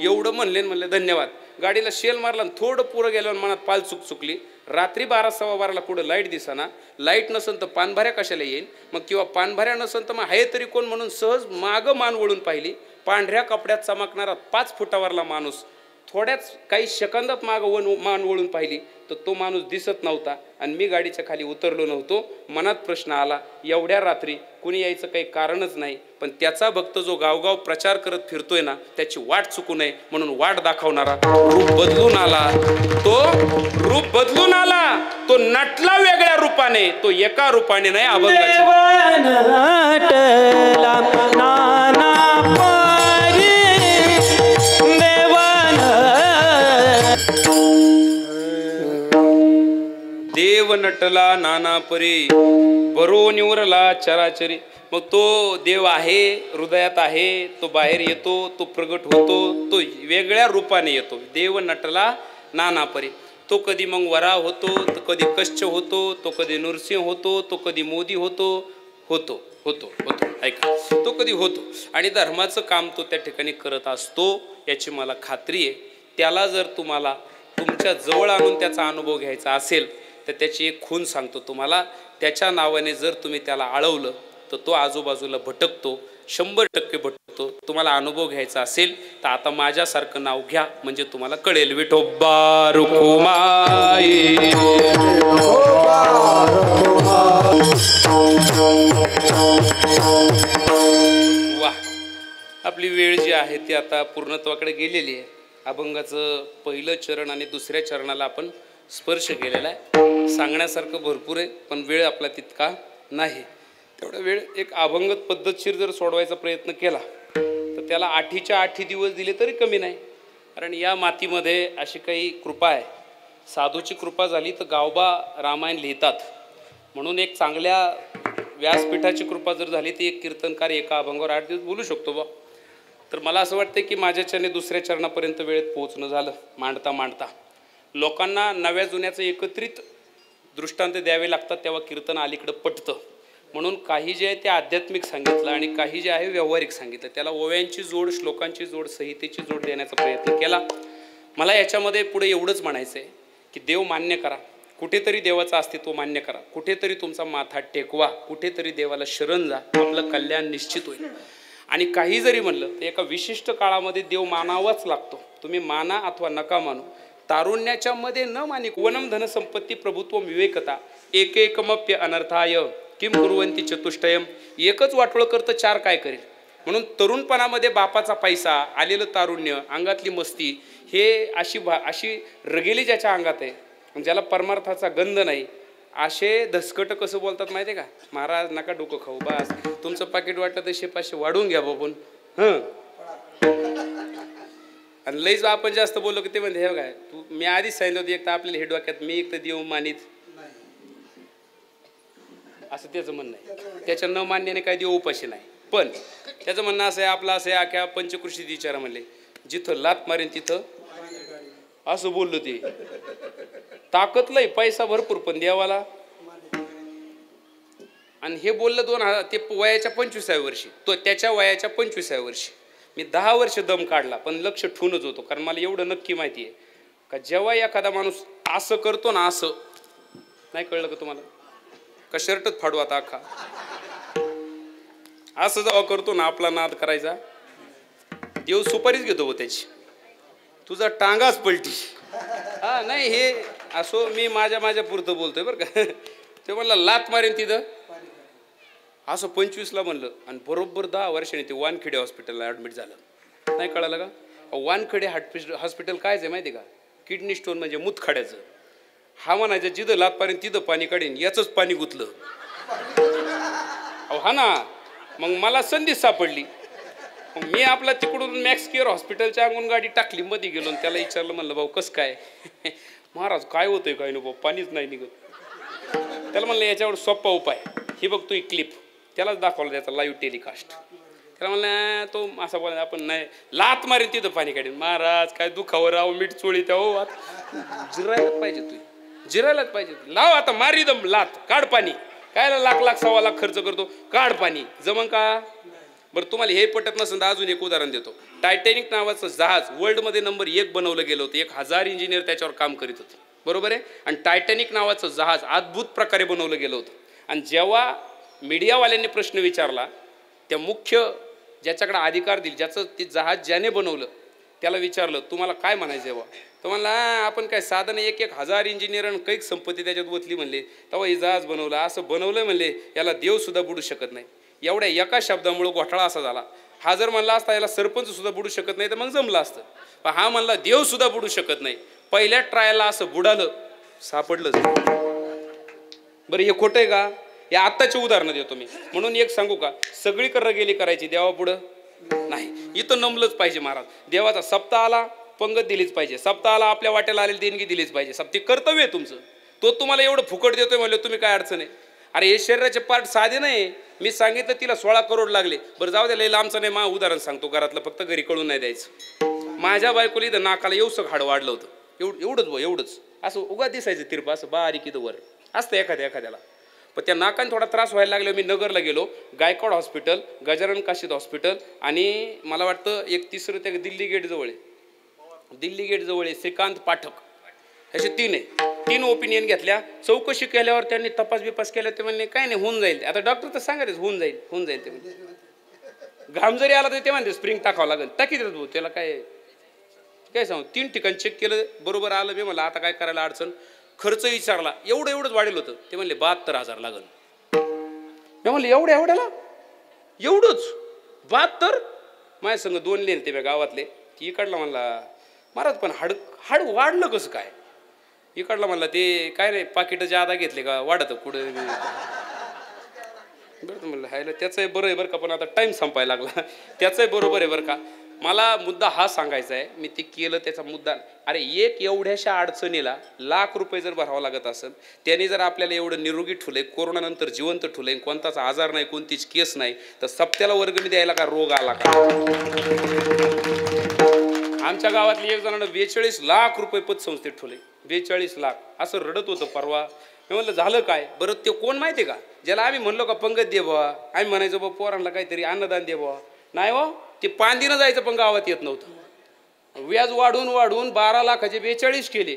एवढं म्हणले धन्यवाद. गाडीला शेल मारला आणि थोडं पुढं गेल्यावर मनात पाल चुकली. रात्री 12 सव्वा 12ला कुठं लाईट दिसाना, लाईट नसेल तर पानभऱ्या कशाला येईल मग, किंवा पानभऱ्या नसेल तर मग आहे तरी कोण म्हणून सहज मागं मान वळून पाहिली. पांढऱ्या कपड्यात चमकणारा 5 फुटावरला माणूस थोड्याच काही सेकंदात मागं मान वळून पाहिली तर तो माणूस दिसत नव्हता आणि मी गाडीच्या खाली उतरलो नव्हतो. मनात प्रश्न आला, एवढ्या रात्री कुणी यायचं काही कारणच नाही, पण त्याचा भक्त जो गावगाव प्रचार करत फिरतोय ना, त्याची वाट चुकू नये म्हणून वाट दाखवणारा रूप बदलून आला. तो रूप बदलून आला, तो नटला वेगळ्या रूपाने, तो एका रूपाने नाही, अभंगाच्या देव नटला नाना परी, बरो निवरला चराचरी. मग तो देव आहे, हृदयात आहे, तो बाहेर येतो, तो प्रगट होतो, तो वेगळ्या रूपाने येतो. देव नटला नाना परी. तो कधी मग वरा होतो, तो कधी कश्च होतो, तो कधी नृसिंह होतो, तो कधी मोदी होतो, होतो होतो होतो ऐका, तो कधी होतो. आणि धर्माचं काम तो त्या ठिकाणी करत असतो, याची मला खात्री आहे. त्याला जर तुम्हाला तुमच्या जवळ आणून त्याचा अनुभव घ्यायचा असेल तर त्याची एक खूण सांगतो तुम्हाला. त्याच्या नावाने जर तुम्ही त्याला आळवलं तर तो आजूबाजूला भटकतो, 100% भटकतो. तुम्हाला अनुभव घ्यायचा असेल तर आता माझ्यासारखं नाव घ्या, म्हणजे तुम्हाला कळेल. विठोबा रुक्माई, वा. आपली वेळ जी आहे ती आता पूर्णत्वाकडे गेलेली आहे. अभंगाचं पहिलं चरण आणि दुसऱ्या चरणाला आपण स्पर्श केलेला आहे. सांगण्यासारखं भरपूर आहे, पण वेळ आपला तितका नाही. तेवढा वेळ एक अभंग पद्धतशीर जर सोडवायचा प्रयत्न केला तर त्याला 8च्या 8 दिवस दिले तरी कमी नाही. कारण या मातीमध्ये अशी काही कृपा आहे, साधूची कृपा झाली तर गावबा रामायण लिहितात. म्हणून एक चांगल्या व्यासपीठाची कृपा जर झाली तर एक कीर्तनकार एका अभंगावर 8 दिवस बोलू शकतो बा. तर मला असं वाटतं की माझ्याच्याने दुसऱ्या चरणापर्यंत वेळेत पोहोचणं झालं. मांडता मांडता लोकांना नव्या जुन्याचं एकत्रित दृष्टांत द्यावे लागतात, तेव्हा कीर्तन अलीकडं पटतं. म्हणून काही जे आहे ते आध्यात्मिक सांगितलं आणि काही जे आहे व्यावहारिक सांगितलं. त्याला ओव्यांची जोड, श्लोकांची जोड, संहितेची जोड देण्याचा प्रयत्न केला. मला याच्यामध्ये पुढे एवढंच म्हणायचं आहे की देव मान्य करा, कुठेतरी देवाचं अस्तित्व मान्य करा, कुठेतरी तुमचा माथा टेकवा, कुठेतरी देवाला शरण जा, आपलं कल्याण निश्चित होईल. आणि काही जरी म्हणलं तर एका विशिष्ट काळामध्ये देव मानावाच लागतो. तुम्ही माना अथवा नका मानू. तारुण्याच्या मध्ये न मानिक वनम धन संपत्ती प्रभुत्व विवेकता एकेकमप्य अनर्थाय किम कुर्वंती चतुष्टयम. एकच वाटोळ करतं 4 काय करेल. म्हणून तरुणपणामध्ये बापाचा पैसा, आलेलं तारुण्य, अंगातली मस्ती, हे अशी रगेली ज्याच्या अंगात आहे, ज्याला परमार्थाचा गंध नाही, असे धसकट कसं बोलतात माहिती आहे का, महाराज नका डोकं खाऊ, बस तुमचं पाकिट वाटतं 100-500 वाढवून घ्या बाबून. आणि लईच आपण जास्त बोललो की ते म्हणते हे काय तू, मी आधीच सांगितलं होतं, एक तर आपल्याला हे डोक्यात मी एक तर देव मानित असं त्याचं म्हणणं आहे. त्याच्या न मान्याने काही देव उपाशी नाही. पण त्याचं म्हणणं असं आहे, आपलं असं आहे, अख्या पंचकृषीत विचारा म्हणले, जिथं लात मारेन तिथं असं बोललो ते. ताकद लय, पैसा भरपूर, पण देवाला. आणि हे बोललं ते वयाच्या 25व्या वर्षी, तो त्याच्या वयाच्या 25व्या वर्षी. मी 10 वर्ष दम काढला, पण लक्ष ठेवूनच होतो, कारण मला एवढं नक्की माहिती आहे का जेव्हा एखादा माणूस असं करतो ना, असं नाही कळलं का तुम्हाला, का शर्टच फाडू आता अख्खा, असं जेव्हा करतो ना आपला नाद करायचा, देव सुपारीच घेतो हो त्याची, तुझा टांगाच पलटी. हा नाही हे असो, मी माझ्या पुरतं बोलतोय बरं का. ते म्हणलं लात मारेन तिथं असं 25ला म्हणलं, आणि बरोबर 10 वर्षांनी ते वानखेडे हॉस्पिटलला ॲडमिट झालं. नाही कळालं का? वानखेडे हॉस्पिटल कायच आहे माहिती आहे का, किडनी स्टोन म्हणजे मूतखड्याचं. हा म्हणायचं जिथं लात पारेन तिथं पाणी काढीन, याचंच पाणी गुतलं. हा ना, मग मला संधी सापडली. मग मी आपला तिकडून मॅक्स केअर हॉस्पिटलच्या अंगून गाडी टाकली, मध्ये गेलो, त्याला विचारलं, म्हणलं भाऊ कसं काय. महाराज काय होतंय काय नको, पाणीच नाही निघत. त्याला म्हणलं याच्यावर सोपा उपाय, हे बघ तू क्लिप, त्यालाच दाखवलं त्याचा लाईव्ह टेलिकास्ट. त्याला म्हणलं तो असा बोला, आपण नाही लात मारेन तिथं पाणी काढीन. महाराज काय दुखावर राव, मीठ चोळी त्या हो, जिरायलाच पाहिजे तू, जिरायलाच पाहिजे. लाव आता मारी दम लात, काढ पाणी. काय लाख 1.25 खर्च करतो, काढ पाणी, जमन का? बरं तुम्हाला हे पटत नसेल तर अजून एक उदाहरण देतो. टायटॅनिक नावाचं जहाज वर्ल्डमध्ये नंबर 1 बनवलं गेलं होतं. 1000 इंजिनियर त्याच्यावर काम करीत होते, बरोबर आहे. आणि टायटॅनिक नावाचं जहाज अद्भुत प्रकारे बनवलं गेलं होतं. आणि जेव्हा मीडियावाल्यांनी प्रश्न विचारला, त्या मुख्य ज्याच्याकडे अधिकार दिले, ज्याचं ते जहाज ज्याने बनवलं, त्याला विचारलं तुम्हाला काय म्हणायचं जेव्हा, तर म्हणला आपण काय साधन 1000 इंजिनियर आणि कैक संपत्ती त्याच्यात ओतली म्हणले, तेव्हा हे जहाज बनवलं. असं बनवलं म्हणले, याला देवसुद्धा बुडू शकत नाही. एवढ्या एका शब्दामुळे घोटाळा असा झाला. हा जर म्हणला असता याला सरपंच सुद्धा बुडू शकत नाही, तर मग जमलं असतं. पण हा म्हणला देवसुद्धा बुडू शकत नाही. पहिल्या ट्रायलला असं बुडालं, सापडलं. बरं हे खोटं आहे का? या आत्ताची उदाहरणं देतो मी. म्हणून एक सांगू का, सगळीकडे रगेली करायची, देवापुढं नाही. इथं नमलंच पाहिजे महाराज. देवाचा सप्ताहाला पंगत दिलीच पाहिजे, सप्ताहाला आपल्या वाट्याला आलेली देणगी दिलीच पाहिजे. ते कर्तव्य आहे तुमचं. तो तुम्हाला एवढं फुकट देतोय म्हणलं, तुम्ही काय अडचण आहे? अरे हे शरीराचे पार्ट साधे नाही. मी सांगितलं तिला 16 करोड लागले. बरं जाऊ दे, लई लांबचं नाही, उदाहरण सांगतो घरातलं, फक्त घरी कळून नाही द्यायचं. माझ्या बायकोला इथं नाकाला एवढं हाड वाढलं होतं, एवढंच असं उगा दिसायचं तिरपा, असं बारीक इथं वर असतं एखाद्याला. पण त्या नाकाने थोडा त्रास व्हायला लागला. मी नगरला गेलो, गायकवाड हॉस्पिटल, गजानन काशीद हॉस्पिटल, आणि मला वाटतं एक तिसरं त्या दिल्ली गेट जवळ आहे श्रीकांत पाठक, असे 3 आहे. 3 ओपिनियन घेतल्या. चौकशी केल्यावर त्यांनी तपास बिपास केल्या. ते म्हणले काय नाही, होऊन जाईल. आता डॉक्टर तर सांगायचं होऊन जाईल ते म्हणते. घाम जरी आला तर ते म्हणते स्प्रिंग टाकावं लागेल. टाकी देतो त्याला, काय सांगू. 3 ठिकाणी चेक केलं, बरोबर आलं. मी म्हणलं आता काय करायला अडचण. खर्च विचारला, एवढंच वाढेल होतं. ते म्हणले 72,000 लागल. मी म्हणले एवढ्याला एवढंच 72? माझ्या संग 2 लेन ते गावातले. इकडला म्हणला महाराज पण हाड वाढलं कसं काय? इकडला म्हणला ते काय नाही, पाकिट जादा घेतले का वाढत पुढे. बरं म्हणलं हायला त्याचंही बरं आहे बरं का, पण आता टाईम संपायला लागला. त्याचंही बरोबर आहे बरं का. मला मुद्दा हा सांगायचा आहे, मी ते केलं त्याचा मुद्दा. अरे एक एवढ्याशा अडचणीला ₹1,00,000 जर भरावं लागत असेल, त्याने जर आपल्याला एवढं निरोगी ठेवलंय, कोरोनानंतर जिवंत ठेवलंय, कोणताच आजार नाही, कोणतीच केस नाही, तर सप्त्याला वर्गणी द्यायला का रोग आला का? आमच्या गावातली एक जणांना ₹42,00,000 पतसंस्थेत ठेवले. 42 लाख. असं रडत होतं परवा. मी म्हणलं झालं काय? बरं ते कोण माहिती आहे का, ज्याला आम्ही म्हणलो का पंगत दे बा, आम्ही म्हणायचो बा पोरांना काहीतरी अन्नदान दे बा, नाही हो, ते पांदीनं जायचं पण गावात येत नव्हतं. व्याज वाढून 12 लाखाचे 42 केले.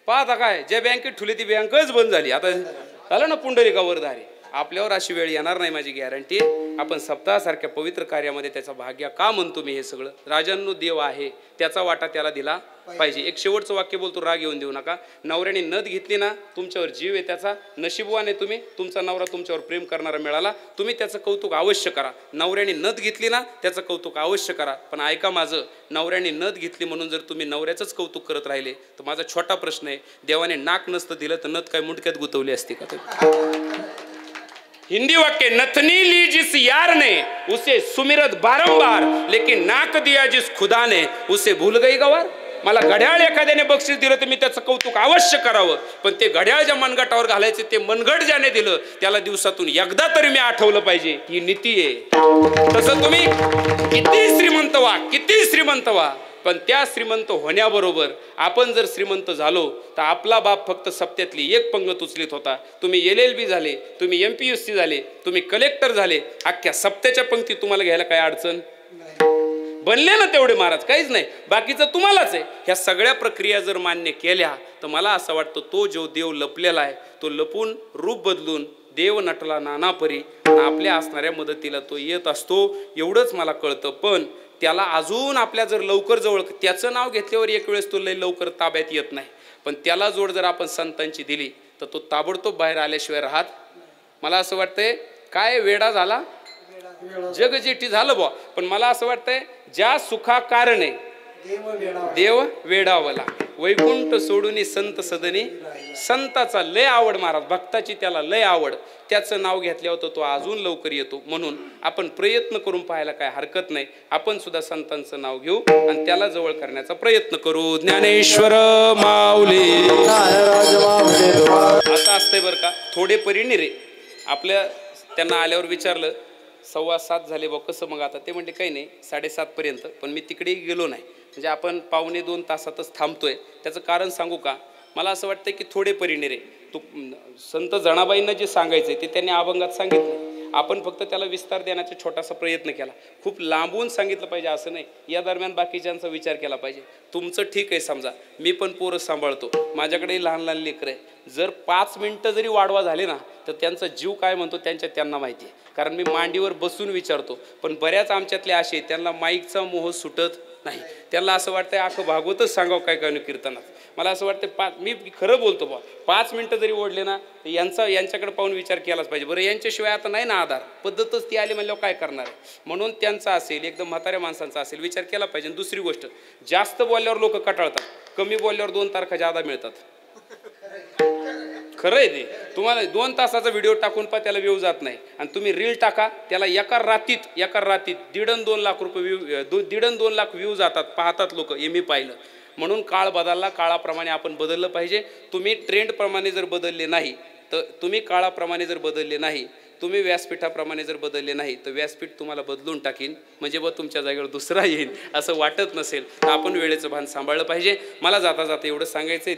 पाहता काय, ज्या बँकेत ठेवले ती बँकच बंद झाली. आता झालं ना पुंडलिकावर धारे. आपल्यावर अशी वेळ येणार नाही माझी गॅरंटी. आपण सप्ताहासारख्या पवित्र कार्यामध्ये त्याचा भाग्य का म्हणतो मी हे सगळं. राजांनो देव आहे, त्याचा वाटा त्याला दिला पाहिजे. एक शेवटचं वाक्य बोलतो, राग येऊन देऊ नका. नवऱ्याने नथ घेतली ना, तुमच्यावर जीव आहे त्याचा. नशीबवान आहे तुम्ही, तुमचा नवरा तुमच्यावर प्रेम करणारा मिळाला. तुम्ही त्याचं कौतुक अवश्य करा. नवऱ्याने नथ घेतली ना, त्याचं कौतुक अवश्य करा. पण ऐका माझं, नवऱ्याने नथ घेतली म्हणून जर तुम्ही नवऱ्याचंच कौतुक करत राहिले, तर माझा छोटा प्रश्न आहे, देवाने नाक नसतं दिलं तर नथ काय मुंडक्यात गुतवली असते का? हिंदी वाक्य, नथनी ली जिस यार ने उसे सुमिरत बारंबार, लेकिन नाक दिया जिस खुदा ने उसे भूल गई गवार. मला घड्याळ एखाद्याने बक्षीस दिलं तर मी त्याचं कौतुक अवश्य करावं, पण ते घड्याळ ज्या मनगटावर घालायचे ते मनगट ज्याने दिलं त्याला दिवसातून एकदा तरी मी आठवलं पाहिजे. ही नीती आहे. तसं तुम्ही किती श्रीमंत व्हा, किती श्रीमंत व्हा, पण त्या श्रीमंत होण्याबरोबर आपण जर श्रीमंत झालो तर आपला बाप फक्त सप्त्यातली एक पंगत उचलीत होता. तुम्ही LLB झाले, तुम्ही MPSC झाले, तुम्ही कलेक्टर झाले, अख्ख्या सप्त्याच्या पंक्ती तुम्हाला घ्यायला काय अडचण बनले ना तेवढे महाराज, काहीच नाही. बाकीचं तुम्हालाच आहे. ह्या सगळ्या प्रक्रिया जर मान्य केल्या तर मला असं वाटतं तो जो देव लपलेला आहे तो लपून रूप बदलून देव नटला नाना परी आपल्या असणाऱ्या मदतीला तो येत असतो, एवढंच मला कळतं. पण त्याला अजून आपल्या जर लवकर जवळ, त्याचं नाव घेतल्यावर एक वेळेस तो लय लवकर ताब्यात येत नाही, पण त्याला जोड जर आपण संतांची दिली तर तो ताबडतोब बाहेर आल्याशिवाय राहत. मला असं वाटतंय काय वेडा झाला जग जेठी झालं बुवा, पण मला असं वाटतंय ज्या सुखा कारणे देव वेडावला, वैकुंठ सोडून संत सदनी. संताचा लय आवड महाराज, भक्ताची त्याला लय आवड, त्याचं नाव घेतल्यावर तो अजून लवकर येतो. म्हणून आपण प्रयत्न करून पाहायला काय हरकत नाही. आपण सुद्धा संतांचं नाव घेऊ आणि त्याला जवळ करण्याचा प्रयत्न करू. ज्ञानेश्वर माऊली. असं असतंय बरं का, थोडे परिनिरे आपल्या त्यांना आल्यावर विचारलं 7:15 झाले बा, कसं मग आता? ते म्हणते काही नाही 7:30 पर्यंत, पण मी तिकडेही गेलो नाही, म्हणजे आपण 1.5-2 तासातच थांबतोय. त्याचं कारण सांगू का? मला असं वाटतं की थोडे परिनिरे तू संत जनाबाईंना जे सांगायचं ते त्यांनी अभंगात सांगितलं, आपण फक्त त्याला विस्तार देण्याचा छोटासा प्रयत्न केला. खूप लांबून सांगितलं पाहिजे असं नाही. या दरम्यान बाकीच्यांचा विचार केला पाहिजे. तुमचं ठीक आहे, समजा मी पण पोरं सांभाळतो, माझ्याकडे लहान लहान लेकरं आहे, जर 5 मिनिटं जरी वाढवा झाले ना तर त्यांचा जीव काय म्हणतो त्यांना माहिती आहे, कारण मी मांडीवर बसून विचारतो. पण बऱ्याच आमच्यातले असे त्यांना माईकचा मोह सुटत नाही, त्यांना असं वाटतंय आखं भागवतच सांगावं काय कीर्तनात. मला असं वाटतं मी खरं बोलतो बा, 5 मिनिटं जरी ओढले ना यांच्याकडे पाहून विचार केलाच पाहिजे. बरं यांच्याशिवाय आता नाही ना आधार, पद्धतच ती आली म्हणल्यावर काय करणार आहे. म्हणून त्यांचा असेल, एकदम म्हाताऱ्या माणसांचा असेल, विचार केला पाहिजे. दुसरी गोष्ट, जास्त बोलल्यावर लोक कटाळतात, कमी बोलल्यावर 2 तारखा जादा मिळतात. खरं आहे ते. तुम्हाला 2 तासाचा व्हिडिओ टाकून पा त्याला व्ह्यू जात नाही, आणि तुम्ही रील टाका त्याला एका रातीत 1.5-2 लाख रुपये व्ह्यू, 1.5-2 लाख व्ह्यू जातात, पाहतात लोक. हे मी पाहिलं. म्हणून काळ बदलला, काळाप्रमाणे आपण बदललं पाहिजे. तुम्ही ट्रेंडप्रमाणे जर बदलले नाही तर तुम्ही काळाप्रमाणे जर बदलले नाही, तुम्ही व्यासपीठाप्रमाणे जर बदलले नाही तर व्यासपीठ तुम्हाला बदलून टाकीन, म्हणजे बघ तुमच्या जागेवर दुसरा येईल असं वाटत नसेल तर आपण वेळेचं भान सांभाळलं पाहिजे. मला जाता जाता एवढं सांगायचं आहे.